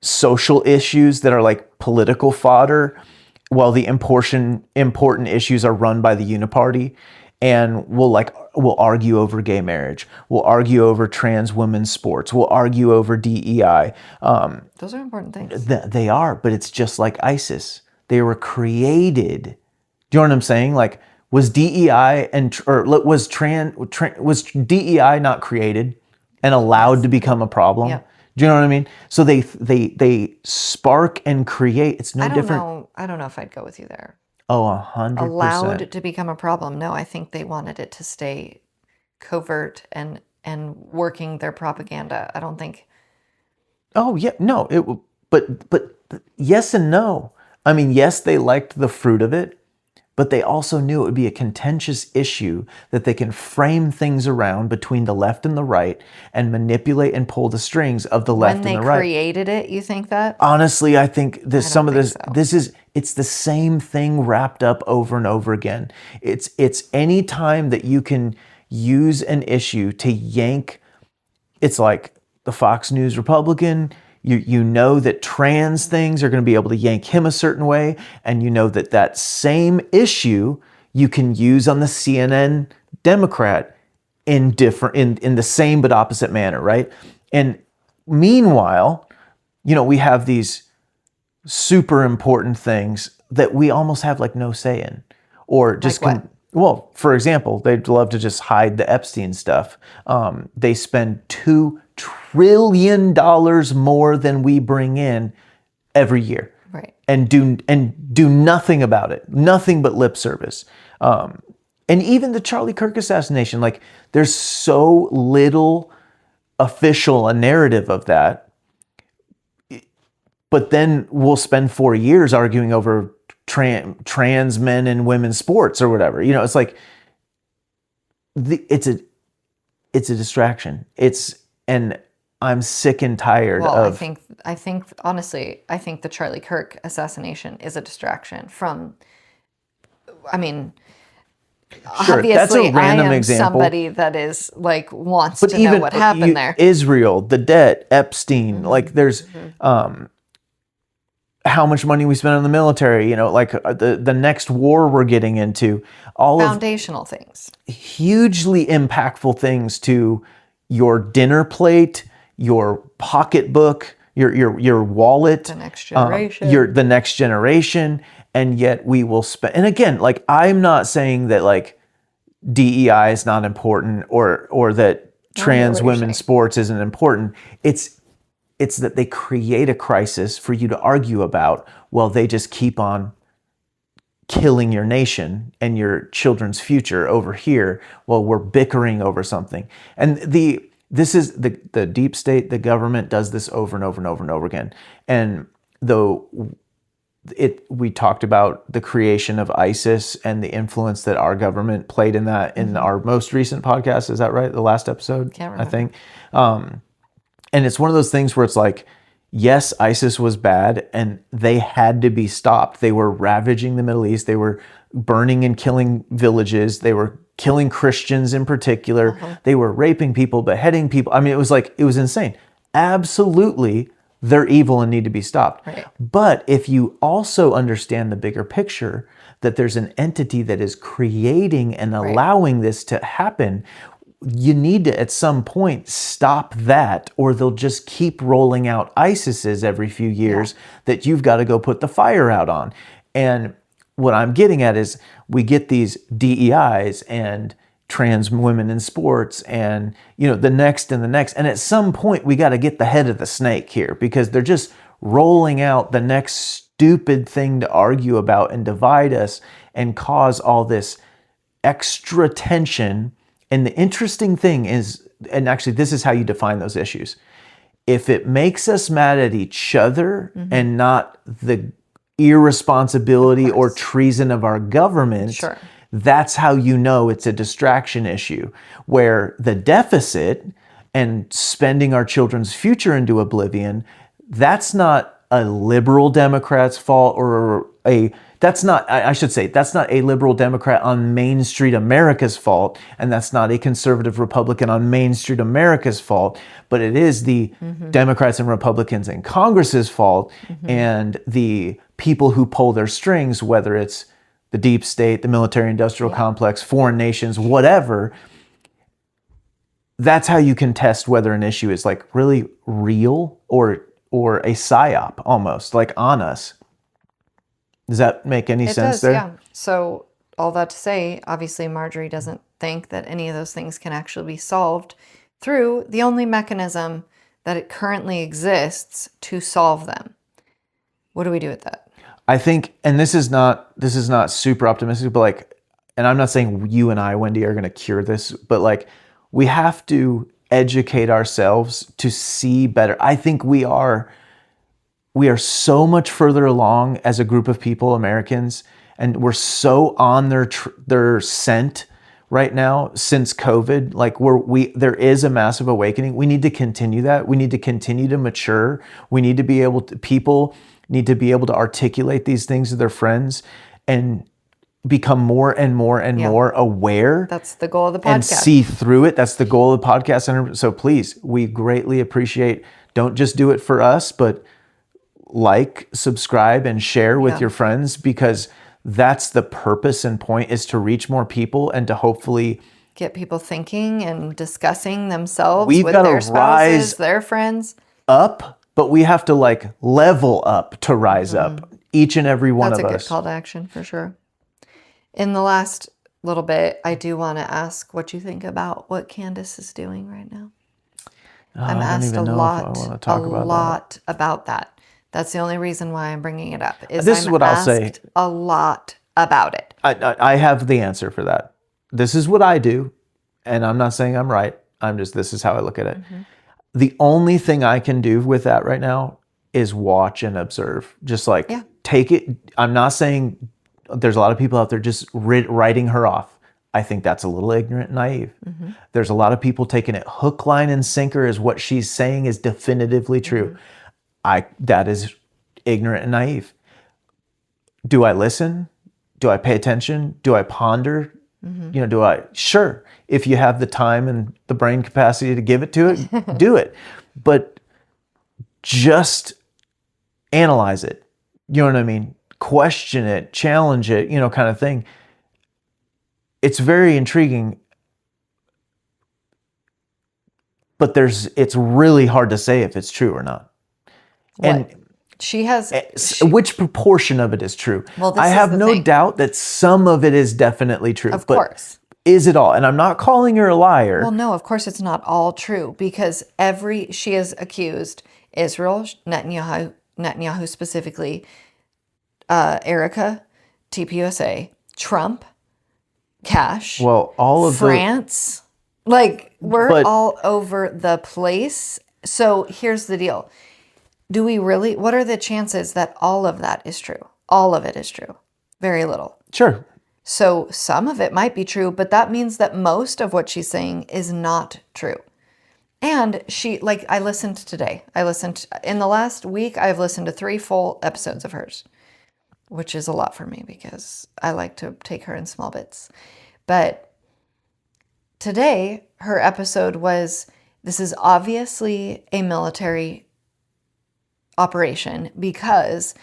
social issues that are like political fodder, while the important issues are run by the uniparty. And we'll argue over gay marriage. We'll argue over trans women's sports. We'll argue over DEI. Those are important things. They are, but it's just like ISIS. They were created. Do you know what I'm saying? Like, was DEI was DEI not created and allowed to become a problem? Yeah. Do you know what I mean? So they spark and create. It's no different. I don't know if I'd go with you there. Oh, 100%. Allowed to become a problem. No, I think they wanted it to stay covert and working their propaganda. I don't think. Oh yeah, no. But yes and no. I mean, yes, they liked the fruit of it, but they also knew it would be a contentious issue that they can frame things around between the left and the right and manipulate and pull the strings of the left and the right. When they created it, you think that? Honestly, I think it's the same thing wrapped up over and over again. It's any time that you can use an issue to yank. It's like the Fox News Republican. You know that trans things are going to be able to yank him a certain way, and you know that same issue you can use on the CNN Democrat in the same but opposite manner, right? And meanwhile, we have these super important things that we almost have like no say in, or just like what? Well, for example, they'd love to just hide the Epstein stuff. They spend $2 trillion more than we bring in every year, right? And do nothing about it, nothing but lip service. And even the Charlie Kirk assassination, like there's so little official a narrative of that. But then we'll spend 4 years arguing over trans men and women's sports or whatever. It's like it's a distraction. And I'm sick and tired of. I think honestly, I think the Charlie Kirk assassination is a distraction from. I mean, sure, obviously, that's a random I am example. Somebody that is like wants to know what happened there. Israel, the debt, Epstein, like there's. How much money we spend on the military, like the next war we're getting into, all foundational things, hugely impactful things to your dinner plate, your pocketbook, your wallet, the next generation, the next generation, and yet we will spend. And again, like I'm not saying that like DEI is not important or that trans women's sports isn't important. It's that they create a crisis for you to argue about while they just keep on killing your nation and your children's future over here while we're bickering over something. And this is the deep state, the government does this over and over and over and over again. And though we talked about the creation of ISIS and the influence that our government played in that in our most recent podcast. Is that right? The last episode, Can't remember. I think. And it's one of those things where it's like, yes, ISIS was bad and they had to be stopped. They were ravaging the Middle East. They were burning and killing villages. They were killing Christians in particular. They were raping people, beheading people. I mean, it was insane. Absolutely, they're evil and need to be stopped. Right. But if you also understand the bigger picture, that there's an entity that is creating and allowing this to happen, you need to, at some point, stop that, or they'll just keep rolling out ISISes every few years that you've got to go put the fire out on. And what I'm getting at is we get these DEIs and trans women in sports and, the next and the next. And at some point, we got to get the head of the snake here because they're just rolling out the next stupid thing to argue about and divide us and cause all this extra tension. And the interesting thing is, and actually this is how you define those issues. If it makes us mad at each other and not the irresponsibility or treason of our government, that's how you know it's a distraction issue. Where the deficit and spending our children's future into oblivion, that's not a liberal Democrat's fault that's not a liberal Democrat on Main Street America's fault, and that's not a conservative Republican on Main Street America's fault, but it is the Democrats and Republicans in Congress's fault and the people who pull their strings, whether it's the deep state, the military-industrial complex, foreign nations, whatever. That's how you can test whether an issue is like really real or a psyop almost, like on us. Does that make any sense there? Yeah. So all that to say, obviously Marjorie doesn't think that any of those things can actually be solved through the only mechanism that it currently exists to solve them. What do we do with that? I think, and this is not super optimistic, but like, and I'm not saying you and I, Wendy, are going to cure this, but like we have to educate ourselves to see better. I think we are so much further along as a group of people, Americans, and we're so on their scent right now since COVID. Like there is a massive awakening. We need to continue that. We need to continue to mature. We need to be able to, people need to be able to articulate these things to their friends and become more and more and more aware. That's the goal of the podcast. And see through it. That's the goal of the podcast. And so please, we greatly appreciate, don't just do it for us, but like, subscribe, and share with your friends, because that's the purpose and point, is to reach more people and to hopefully get people thinking and discussing themselves with their spouses, their friends. Up, but we have to like level up to rise up, each and every one of us. That's a good call to action for sure. In the last little bit, I do want to ask what you think about what Cadance is doing right now. I'm asked a lot about that. That's the only reason why I'm bringing it up. This is what I'll say. A lot about it. I have the answer for that. This is what I do, and I'm not saying I'm right. This is how I look at it. Mm-hmm. The only thing I can do with that right now is watch and observe. Just like take it. I'm not saying there's a lot of people out there just writing her off. I think that's a little ignorant and naive. Mm-hmm. There's a lot of people taking it hook, line, and sinker as what she's saying is definitively true. Mm-hmm. That is ignorant and naive. Do I listen? Do I pay attention? Do I ponder? Mm-hmm. Sure. If you have the time and the brain capacity to give it to it, do it. But just analyze it. You know what I mean? Question it, challenge it, kind of thing. It's very intriguing, but it's really hard to say if it's true or not. What? And which proportion of it is true? Well, I have no doubt that some of it is definitely true. Of course. Is it all? And I'm not calling her a liar. Well, no, of course it's not all true, because she has accused Israel, Netanyahu specifically, Erica, TPUSA, Trump, Cash, all of France. We're all over the place. So here's the deal. What are the chances that all of that is true? All of it is true. Very little. Sure. So some of it might be true, but that means that most of what she's saying is not true. And I listened today. In the last week, I've listened to 3 full episodes of hers, which is a lot for me because I like to take her in small bits. But today, her episode was, this is obviously a military operation because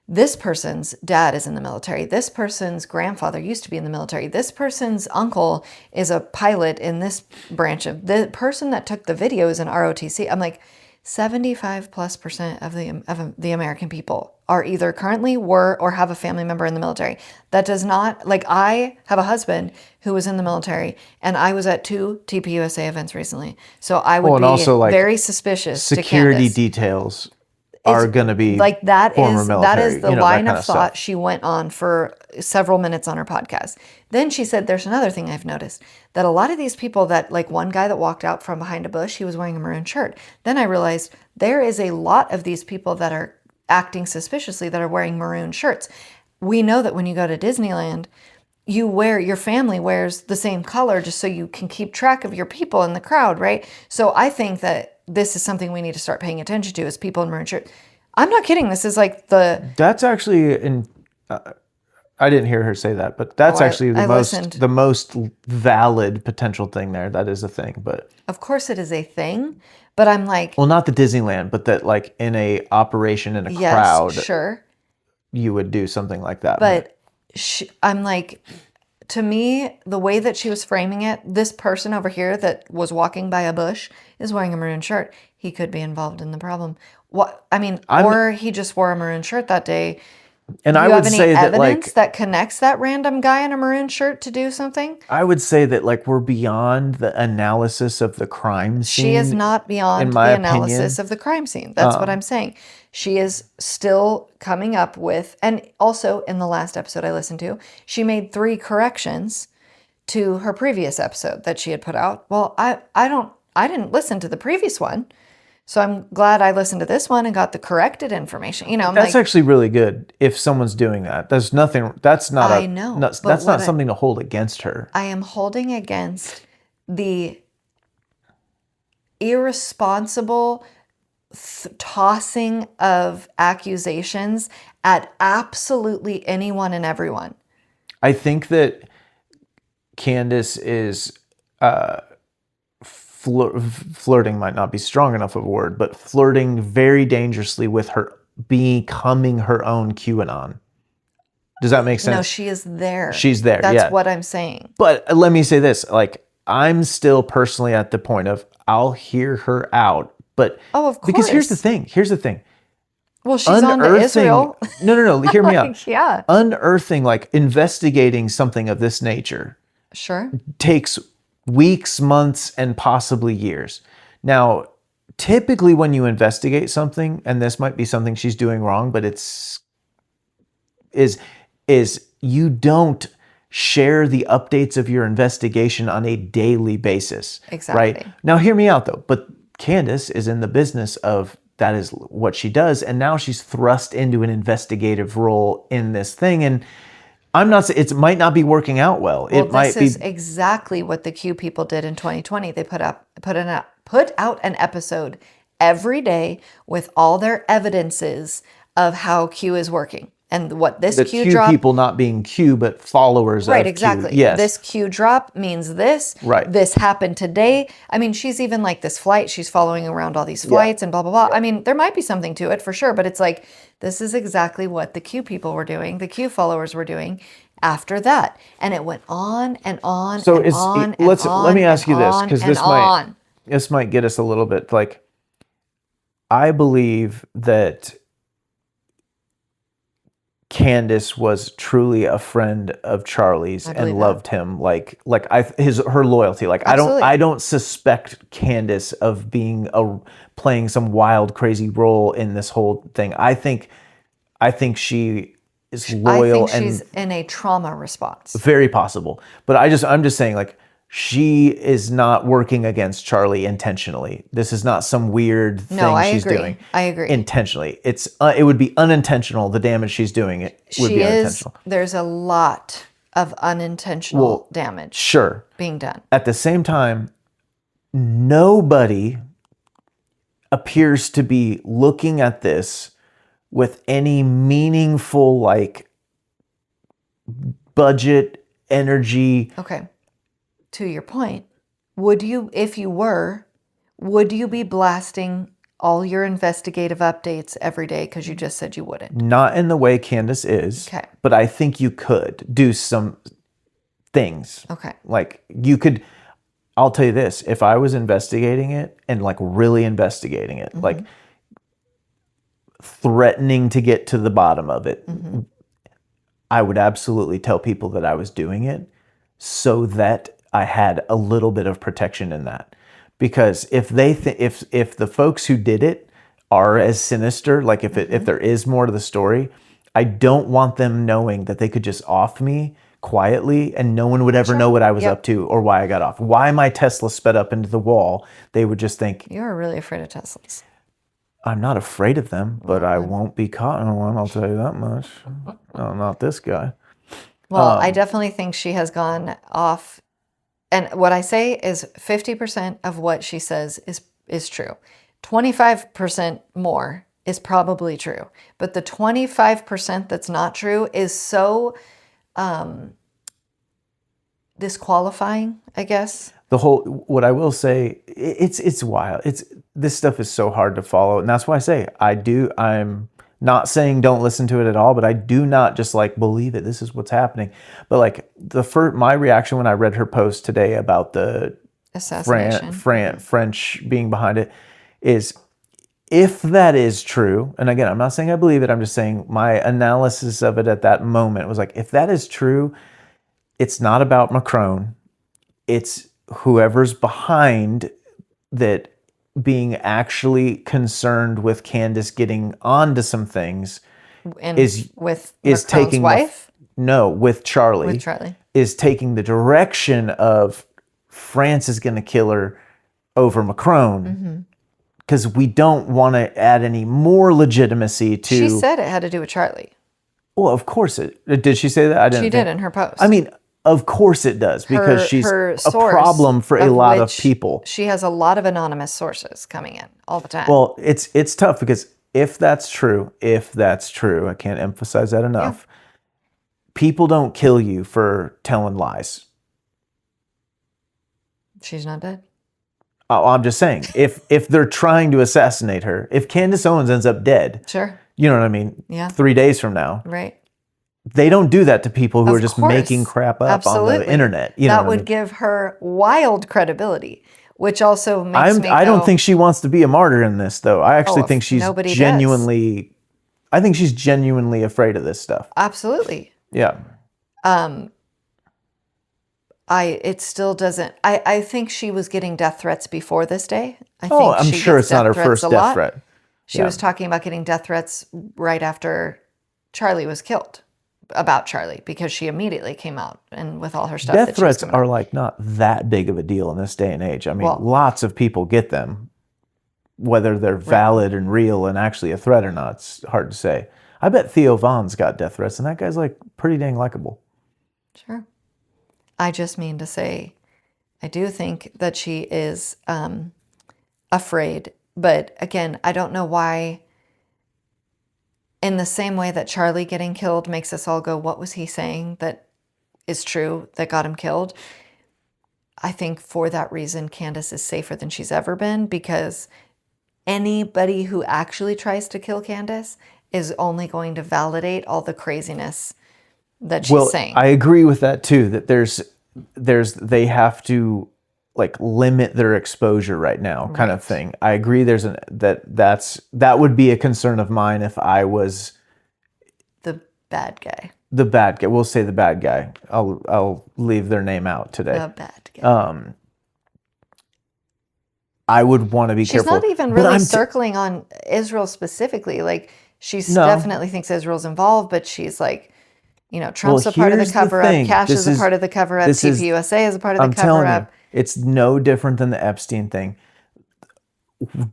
this person's dad is in the military. This person's grandfather used to be in the military. This person's uncle is a pilot in this branch of the person that took the video is an ROTC. I'm like, 75+% of the American people are either currently were or have a family member in the military. That does not, I have a husband who was in the military, and I was at 2 TPUSA events recently. So I would be also, very suspicious. Security details are going to be that former is military, that is the line of thought stuff. She went on for several minutes on her podcast. Then she said, there's another thing I've noticed, that a lot of these people that, one guy that walked out from behind a bush, he was wearing a maroon shirt. Then I realized there is a lot of these people that are acting suspiciously that are wearing maroon shirts. We know that when you go to Disneyland, your family wears the same color just so you can keep track of your people in the crowd, right? So I think that this is something we need to start paying attention to as people in maroon shirts. I'm not kidding. This is That's actually I didn't hear her say that, but that's the most valid potential thing there. That is a thing, but of course it is a thing. But I'm well, not the Disneyland, but that in a operation in a crowd, sure, you would do something like that. But I'm to me, the way that she was framing it, this person over here that was walking by a bush is wearing a maroon shirt. He could be involved in the problem. Or he just wore a maroon shirt that day. And I would say that evidence that connects that random guy in a maroon shirt to do something? I would say that we're beyond the analysis of the crime scene. She is not beyond the analysis of the crime scene. That's what I'm saying. She is still coming up with, and also in the last episode I listened to, she made 3 corrections to her previous episode that she had put out. Well, I didn't listen to the previous one. So I'm glad I listened to this one and got the corrected information. That's actually really good if someone's doing that. There's nothing. That's not. I know. That's not something to hold against her. I am holding against the irresponsible tossing of accusations at absolutely anyone and everyone. I think that Candace is flirting might not be strong enough of a word, but flirting very dangerously with her becoming her own QAnon. Does that make sense? No, she is there. She's there. That's what I'm saying. But let me say this: like, I'm still personally at the point of I'll hear her out, but of course. Because here's the thing. Well, she's on to Israel. No. Hear me out. Yeah. Unearthing, like investigating something of this nature, sure, takes weeks, months, and possibly years. Now, typically when you investigate something, and this might be something she's doing wrong, but is you don't share the updates of your investigation on a daily basis. Exactly. Right? Now, hear me out though. But Candace is in the business of that is what she does, and now she's thrust into an investigative role in this thing, and I'm not saying it might not be working out well. This is exactly what the Q people did in 2020. They put out an episode every day with all their evidences of how Q is working. And what this the Q Q drop... people not being Q, but followers right, of exactly. Q. Yes. This Q drop means this. Right. This happened today. I mean, she's even like this flight. She's following around all these flights and blah, blah, blah. I mean, there might be something to it for sure, but it's like, this is exactly what the Q people were doing, the Q followers were doing after that. And it went on and on So and on and on. Let me ask you this, because on. this might get us a little bit, like, I believe that Candace was truly a friend of Charlie's and loved him, her loyalty. Like, absolutely. I don't suspect Candace of being playing some wild, crazy role in this whole thing. I think she is loyal. I think she's in a trauma response. Very possible, but I'm just saying, like, she is not working against Charlie intentionally. This is not some weird thing she's doing. I agree. Intentionally. It would be unintentional. The damage she's doing would be unintentional. There's a lot of unintentional damage sure being done. At the same time, nobody appears to be looking at this with any meaningful, like, budget, energy. Okay. To your point, would you be blasting all your investigative updates every day because you just said you wouldn't? Not in the way Candace is. Okay. But I think you could do some things. Okay. Like, you could, I'll tell you this, if I was investigating it and, like, really investigating it, like threatening to get to the bottom of it, I would absolutely tell people that I was doing it so that I had a little bit of protection in that. Because if if the folks who did it are as sinister, like if there is more to the story, I don't want them knowing that they could just off me quietly and no one would ever know what I was up to or why I got off. Why my Tesla sped up into the wall, they would just think... You're really afraid of Teslas. I'm not afraid of them, but I won't be caught in one, I'll tell you that much. No, not this guy. Well, I definitely think she has gone off. And what I say is 50% of what she says is true. 25% more is probably true. But the 25% that's not true is so disqualifying, I guess. What I will say, it's wild. This stuff is so hard to follow. And that's why I say I'm not saying don't listen to it at all, but I do not just like believe it. This is what's happening. But like my reaction when I read her post today about the assassination, French being behind it, is if that is true. And again, I'm not saying I believe it. I'm just saying my analysis of it at that moment was like, if that is true, it's not about Macron. It's whoever's behind that being actually concerned with Candace getting onto some things is taking wife? With Charlie. With Charlie. Is taking the direction of France is going to kill her over Macron. Because we don't want to add any more legitimacy to... She said it had to do with Charlie. Well, of course it... Did she say that? She did in her post. I mean... Of course it does, because she's a problem for a lot of people. She has a lot of anonymous sources coming in all the time. Well, it's tough because if that's true, I can't emphasize that enough. people don't kill you for telling lies. She's not dead. Oh, I'm just saying, if they're trying to assassinate her, if Cadance Owens ends up dead, sure, you know what I mean? Yeah. 3 days from now. Right. They don't do that to people who Of are just course. making crap up Absolutely. on the internet. You know that what I would mean? give her wild credibility, which also makes me I don't think she wants to be a martyr in this, though. I actually think she's genuinely, I think she's genuinely afraid of this stuff. Absolutely. Yeah. It still doesn't, I think she was getting death threats before this day. I'm sure it's not her first death threat. She was talking about getting death threats right after Charlie was killed, about Charlie, because she immediately came out and with all her stuff. Death threats are like not that big of a deal in this day and age. I mean, lots of people get them. Whether they're valid and real and actually a threat or not, it's hard to say. I bet Theo Von's got death threats, and that guy's like pretty dang likable. Sure. I just mean to say, I do think that she is afraid. But again, I don't know why, in the same way that Charlie getting killed makes us all go, what was he saying that is true that got him killed? I think for that reason, Cadance is safer than she's ever been, because anybody who actually tries to kill Cadance is only going to validate all the craziness that she's saying. I agree with that too, that they have to like limit their exposure right now, kind of thing. I agree that would be a concern of mine if I was the bad guy. The bad guy. We'll say the bad guy. I'll leave their name out today. The bad guy. I would want to be careful. She's not even really circling on Israel specifically. Like, she definitely thinks Israel's involved, but she's like, Trump's a part of the cover-up. Cash is a part of the cover-up. TPUSA is a part of the cover-up. It's no different than the Epstein thing.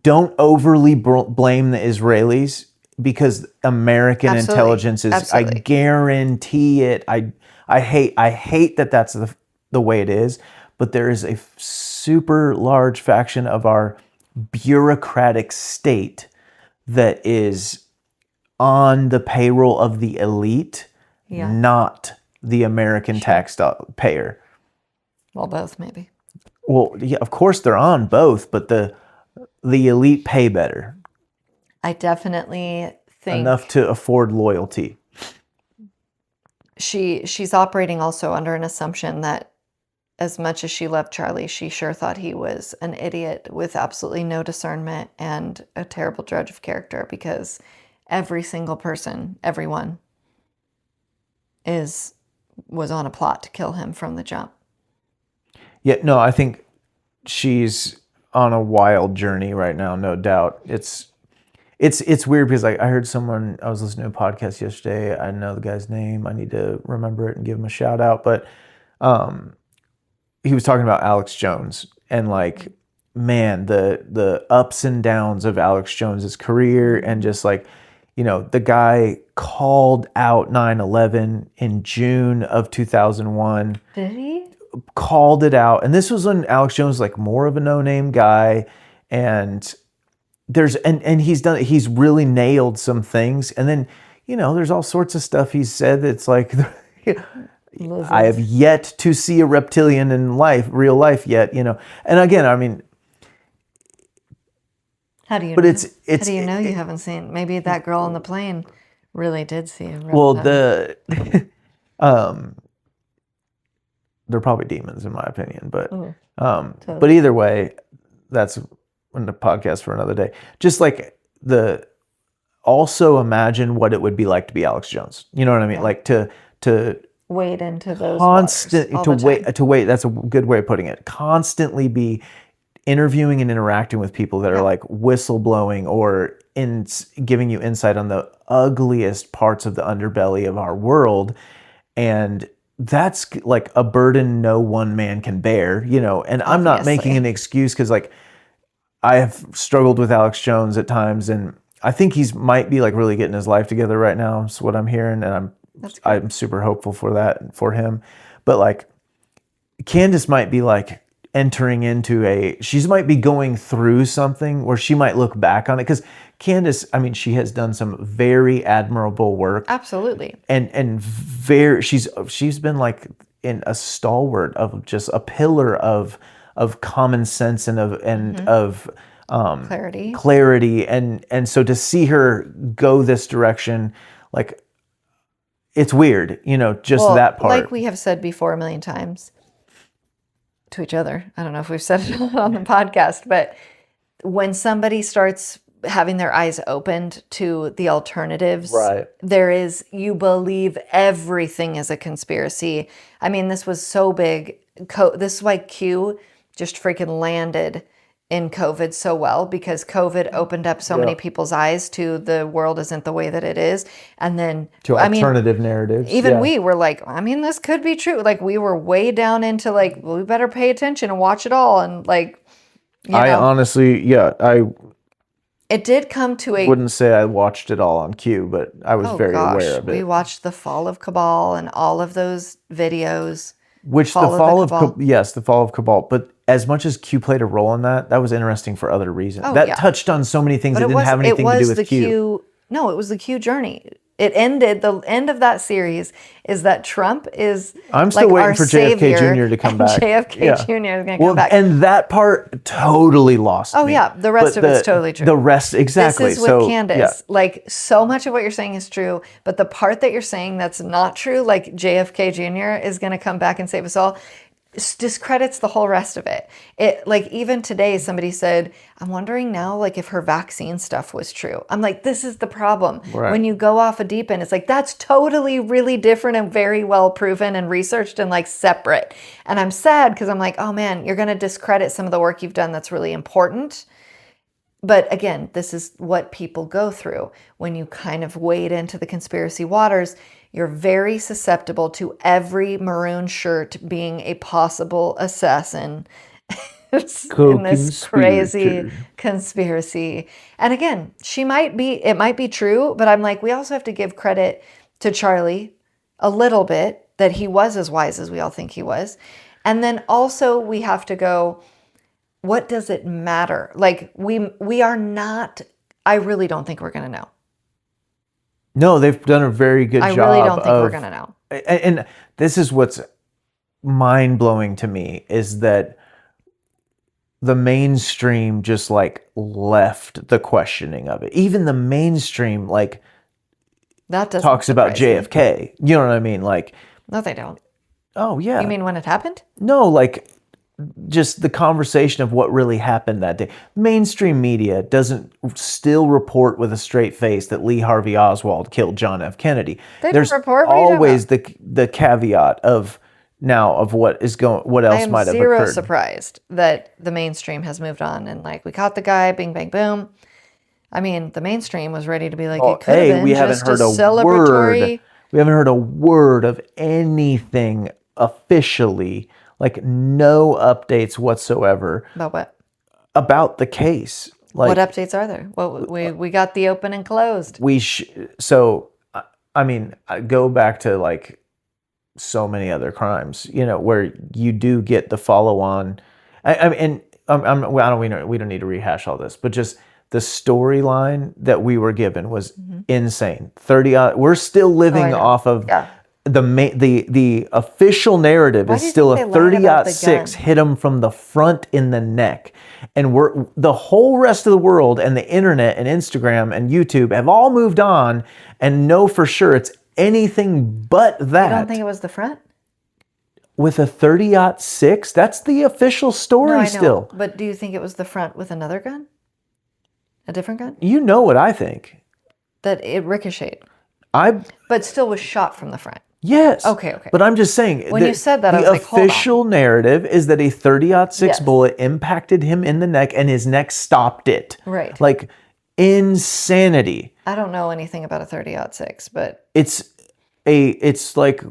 Don't overly blame the Israelis, because American intelligence is, I guarantee it. I hate that that's the way it is, but there is a super large faction of our bureaucratic state that is on the payroll of the elite, not the American taxpayer. Well, both maybe. Well, yeah, of course they're on both, but the elite pay better. I definitely think enough to afford loyalty. She's operating also under an assumption that as much as she loved Charlie, she sure thought he was an idiot with absolutely no discernment and a terrible judge of character, because every single person, everyone, was on a plot to kill him from the jump. Yeah, no, I think she's on a wild journey right now, no doubt. It's weird because I heard someone, I was listening to a podcast yesterday, I know the guy's name, I need to remember it and give him a shout out, but he was talking about Alex Jones and like, man, the ups and downs of Alex Jones's career, and just like, the guy called out 9/11 in June of 2001. Did he? Called it out. And this was when Alex Jones was like more of a no-name guy, and he's really nailed some things. And then, there's all sorts of stuff he's said that's like, I have yet to see a reptilian in real life yet, And again, I mean, how do you know? How do you know you haven't seen? Maybe that girl on the plane really did see a reptile. Well, they're probably demons in my opinion, but totally. But either way, that's in the podcast for another day. Just like also imagine what it would be like to be Alex Jones. You know what I mean? Yeah. Like to wade into those to wait. That's a good way of putting it. Constantly be interviewing and interacting with people that are like whistleblowing or giving you insight on the ugliest parts of the underbelly of our world, and that's like a burden no one man can bear, and obviously. I'm not making an excuse, because like I have struggled with Alex Jones at times, and I think might be like really getting his life together right now. Is what I'm hearing, and I'm super hopeful for him. But like Cadance might be like entering into she might be going through something where she might look back on it, because Candace, I mean, she has done some very admirable work. Absolutely. And she's been like in a stalwart of just a pillar of common sense and of clarity. And so to see her go this direction, like, it's weird, that part. Like we have said before a million times to each other. I don't know if we've said it on the podcast, but when somebody starts having their eyes opened to the alternatives, right, you believe everything is a conspiracy. I mean, this was so big. This is why Q just freaking landed in COVID so well, because COVID opened up so many people's eyes to the world isn't the way that it is. And then to alternative narratives. Even we were like, I mean, this could be true. Like, we were way down into like, well, we better pay attention and watch it all. And like, I honestly, it did come to I wouldn't say I watched it all on cue, but I was very aware of it. We watched the fall of Cabal and all of those videos. The fall of Cabal. But as much as Q played a role in that was interesting for other reasons. Touched on so many things that didn't have anything to do with Q. No, it was the Q journey. It ended, the end of that series is that Trump is I'm still waiting for JFK Jr. to come back. JFK Jr. is going to come back. And that part totally lost me. The rest of it's totally true. The rest, exactly. This is with Candace. Yeah. Like, so much of what you're saying is true, but the part that you're saying that's not true, like JFK Jr. is going to come back and save us all, discredits the whole rest of it. Like, even today somebody said, I'm wondering now, like, if her vaccine stuff was true. I'm like, this is the problem. Right. When you go off a deep end, it's like, that's totally really different and very well proven and researched and like separate. And I'm sad because I'm like, oh man, you're going to discredit some of the work you've done that's really important. But again, this is what people go through when you kind of wade into the conspiracy waters. You're very susceptible to every maroon shirt being a possible assassin in this crazy conspiracy. And again, it might be true, but I'm like, we also have to give credit to Charlie a little bit that he was as wise as we all think he was. And then also we have to go, what does it matter? Like, we are not, I really don't think we're going to know. No, they've done a very good job. I really don't think we're going to know. And this is what's mind-blowing to me, is that the mainstream just like left the questioning of it. Even the mainstream like that talks about JFK. You know what I mean? Like, no, they don't. Oh yeah. You mean when it happened? No, like just the conversation of what really happened that day. Mainstream media doesn't still report with a straight face that Lee Harvey Oswald killed John F. Kennedy. There's always the caveat of what else might have occurred. I am zero surprised that the mainstream has moved on and like, we caught the guy, bing, bang, boom. I mean, the mainstream was ready to be like, it could have been just a celebratory. We haven't heard a word of anything officially. Like, no updates whatsoever. About what? About the case. Like, what updates are there? Well, we got the open and closed. I mean, I go back to like so many other crimes, where you do get the follow-on. We don't need to rehash all this, but just the storyline that we were given was insane. We're still living off of. Yeah. The official narrative is still a 30-06 hit him from the front in the neck. And the whole rest of the world and the internet and Instagram and YouTube have all moved on and know for sure it's anything but that. You don't think it was the front? With a 30-06? That's the official story still. But do you think it was the front with another gun? A different gun? You know what I think. That it ricocheted. But still was shot from the front. Yes. Okay. But I'm just saying. When you said that, I was like, hold on. The official narrative is that a 30-06 bullet impacted him in the neck and his neck stopped it. Right. Like, insanity. I don't know anything about a 30-06, but... It's like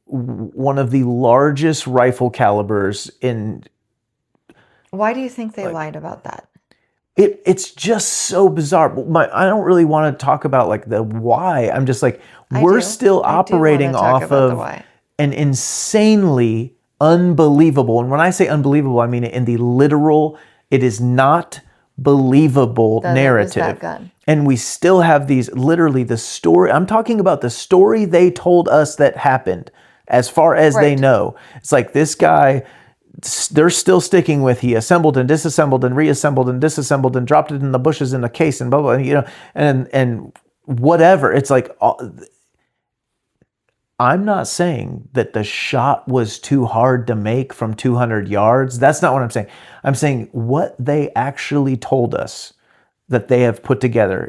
one of the largest rifle calibers in... Why do you think they lied about that? It's just so bizarre. I don't really want to talk about like the why. I'm just like, we're still operating off of an insanely unbelievable. And when I say unbelievable, I mean it in the literal, it is not believable narrative. That gun. And we still have these, literally the story. I'm talking about the story they told us that happened as far as they know. It's like this guy, they're still sticking with, he assembled and disassembled and reassembled and disassembled and dropped it in the bushes in a case and blah, blah, and whatever. It's like, I'm not saying that the shot was too hard to make from 200 yards. That's not what I'm saying. I'm saying what they actually told us that they have put together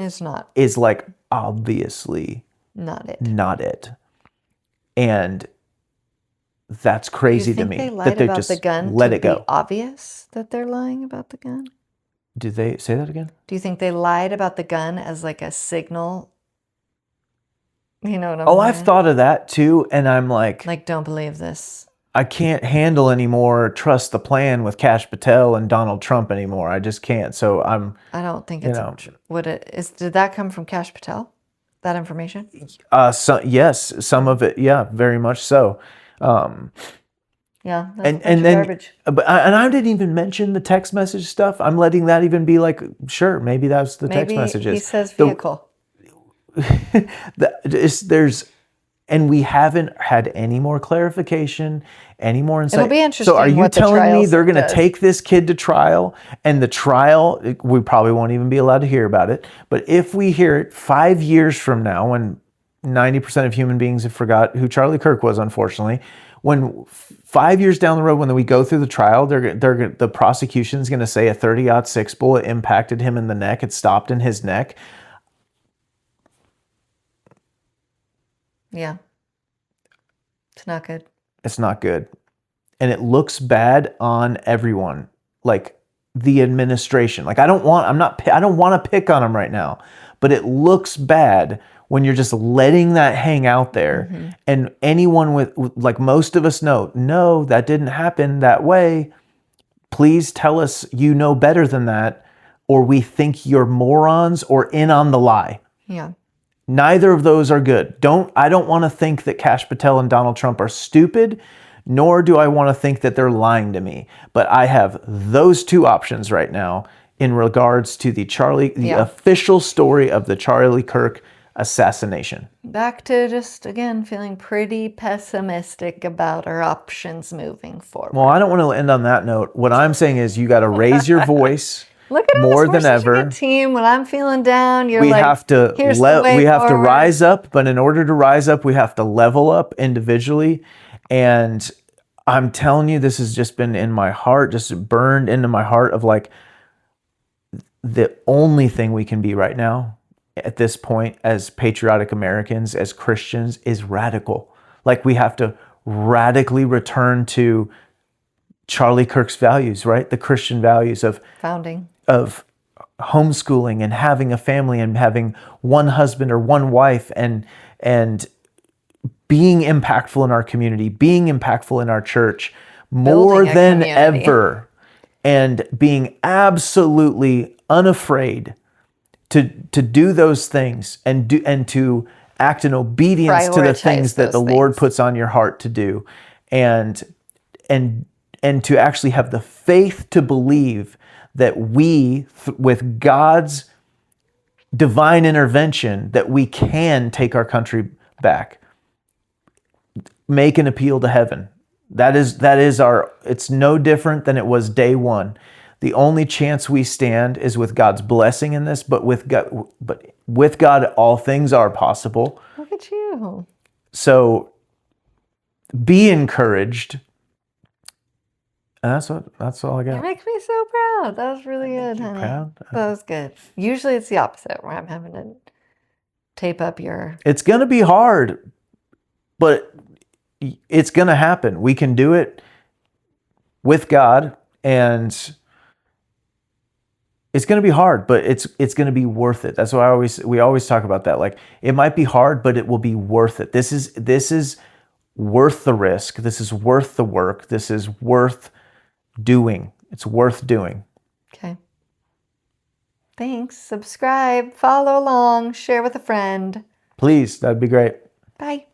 is like obviously not it. And that's crazy to me. They lied about the gun let it go. Be obvious that they're lying about the gun? Did they say that again? Do you think they lied about the gun as like a signal? You know what I'm saying? I've thought of that too, and I'm like, don't believe this. I can't handle anymore, trust the plan with Kash Patel and Donald Trump anymore. I just can't. So I don't think it's what it is. Did that come from Kash Patel? That information? Yes, some of it. Yeah, very much so. Yeah, and then garbage. But I didn't even mention the text message stuff. I'm letting that even be like, sure, maybe that's the text messages. He says vehicle. And we haven't had any more clarification, any more insight. It'll be interesting. So are you telling me they're going to take this kid to trial, and the trial, we probably won't even be allowed to hear about it. But if we hear it 5 years from now, when 90% of human beings have forgot who Charlie Kirk was, unfortunately, when 5 years down the road, when we go through the trial, the prosecution is going to say a 30-06 bullet impacted him in the neck. It stopped in his neck. Yeah. It's not good. It's not good. And it looks bad on everyone. Like the administration. Like I don't want to pick on them right now, but it looks bad when you're just letting that hang out there. Mm-hmm. And anyone with like most of us know, no, that didn't happen that way. Please tell us you know better than that, or we think you're morons or in on the lie. Yeah. Neither of those are good. I don't want to think that Kash Patel and Donald Trump are stupid, nor do I want to think that they're lying to me. But I have those two options right now in regards to the official story of the Charlie Kirk assassination. Back to just, again, feeling pretty pessimistic about our options moving forward. Well, I don't want to end on that note. What I'm saying is you got to raise your voice. Look at more us. Than ever. Such a good team. When I'm feeling down, we have to rise up, but in order to rise up, we have to level up individually. And I'm telling you, this has just been in my heart, just burned into my heart of like the only thing we can be right now at this point as patriotic Americans, as Christians, is radical. Like we have to radically return to Charlie Kirk's values, right? The Christian values of homeschooling and having a family and having one husband or one wife and being impactful in our community, being impactful in our church more than ever, and being absolutely unafraid to do those things and to act in obedience to the things that the Lord puts on your heart to do, and to actually have the faith to believe that we, with God's divine intervention, that we can take our country back. Make an appeal to heaven. That is our, it's no different than it was day one. The only chance we stand is with God's blessing in this, but with God, all things are possible. Look at you. So be encouraged. And that's all I got. You make me so proud. That was really good, honey. Proud? That was good. Usually it's the opposite, where I'm having to tape up your... It's going to be hard, but it's going to happen. We can do it with God, and it's going to be hard, but it's going to be worth it. That's why we always talk about that. Like, it might be hard, but it will be worth it. This is worth the risk. This is worth the work. This is worth doing. It's worth doing. Okay. Thanks. Subscribe, follow along, share with a friend. Please, that'd be great. Bye.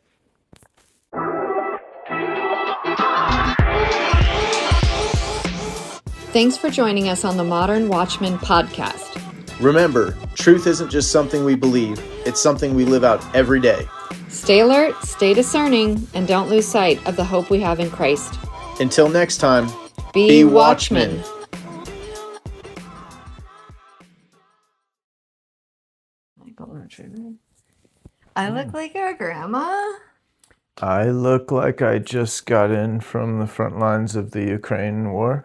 Thanks for joining us on the Modern Watchman podcast. Remember, truth isn't just something we believe, it's something we live out every day. Stay alert, stay discerning, and don't lose sight of the hope we have in Christ. Until next time, Be watchmen. I look like our grandma. I look like I just got in from the front lines of the Ukraine war.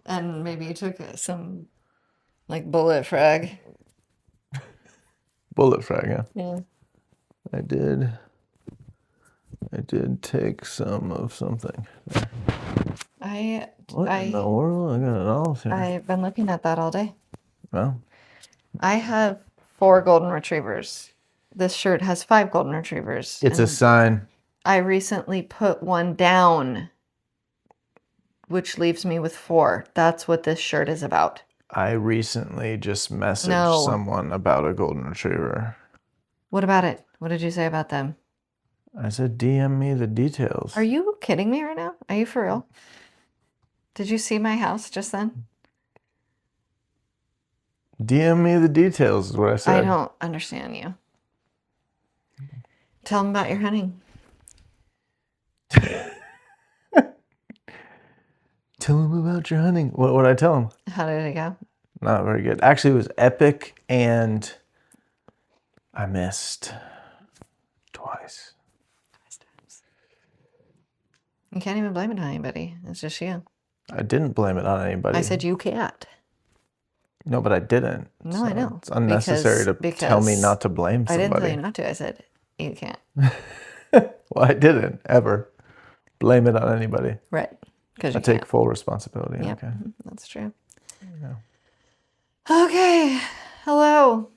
And maybe you took some, bullet frag. Bullet frag, yeah. Yeah. I did take some of something. What in the world? I got it all here. I've been looking at that all day. Well, I have 4 golden retrievers. This shirt has 5 golden retrievers. It's a sign. I recently put one down, which leaves me with 4. That's what this shirt is about. I recently just messaged someone about a golden retriever. What about it? What did you say about them? I said, DM me the details. Are you kidding me right now? Are you for real? Did you see my house just then? DM me the details is what I said. I don't understand you. Tell them about your hunting. Tell them about your hunting. What would I tell them? How did it go? Not very good. Actually, it was epic, and I missed twice. You can't even blame it on anybody. It's just you. I didn't blame it on anybody. I said you can't. No, but I didn't. No, so I know. It's unnecessary to tell me not to blame somebody. I didn't tell you not to. I said you can't. Well, I didn't ever blame it on anybody. Right. Because I take full responsibility. Yep. Okay. That's true. Yeah. Okay. Hello.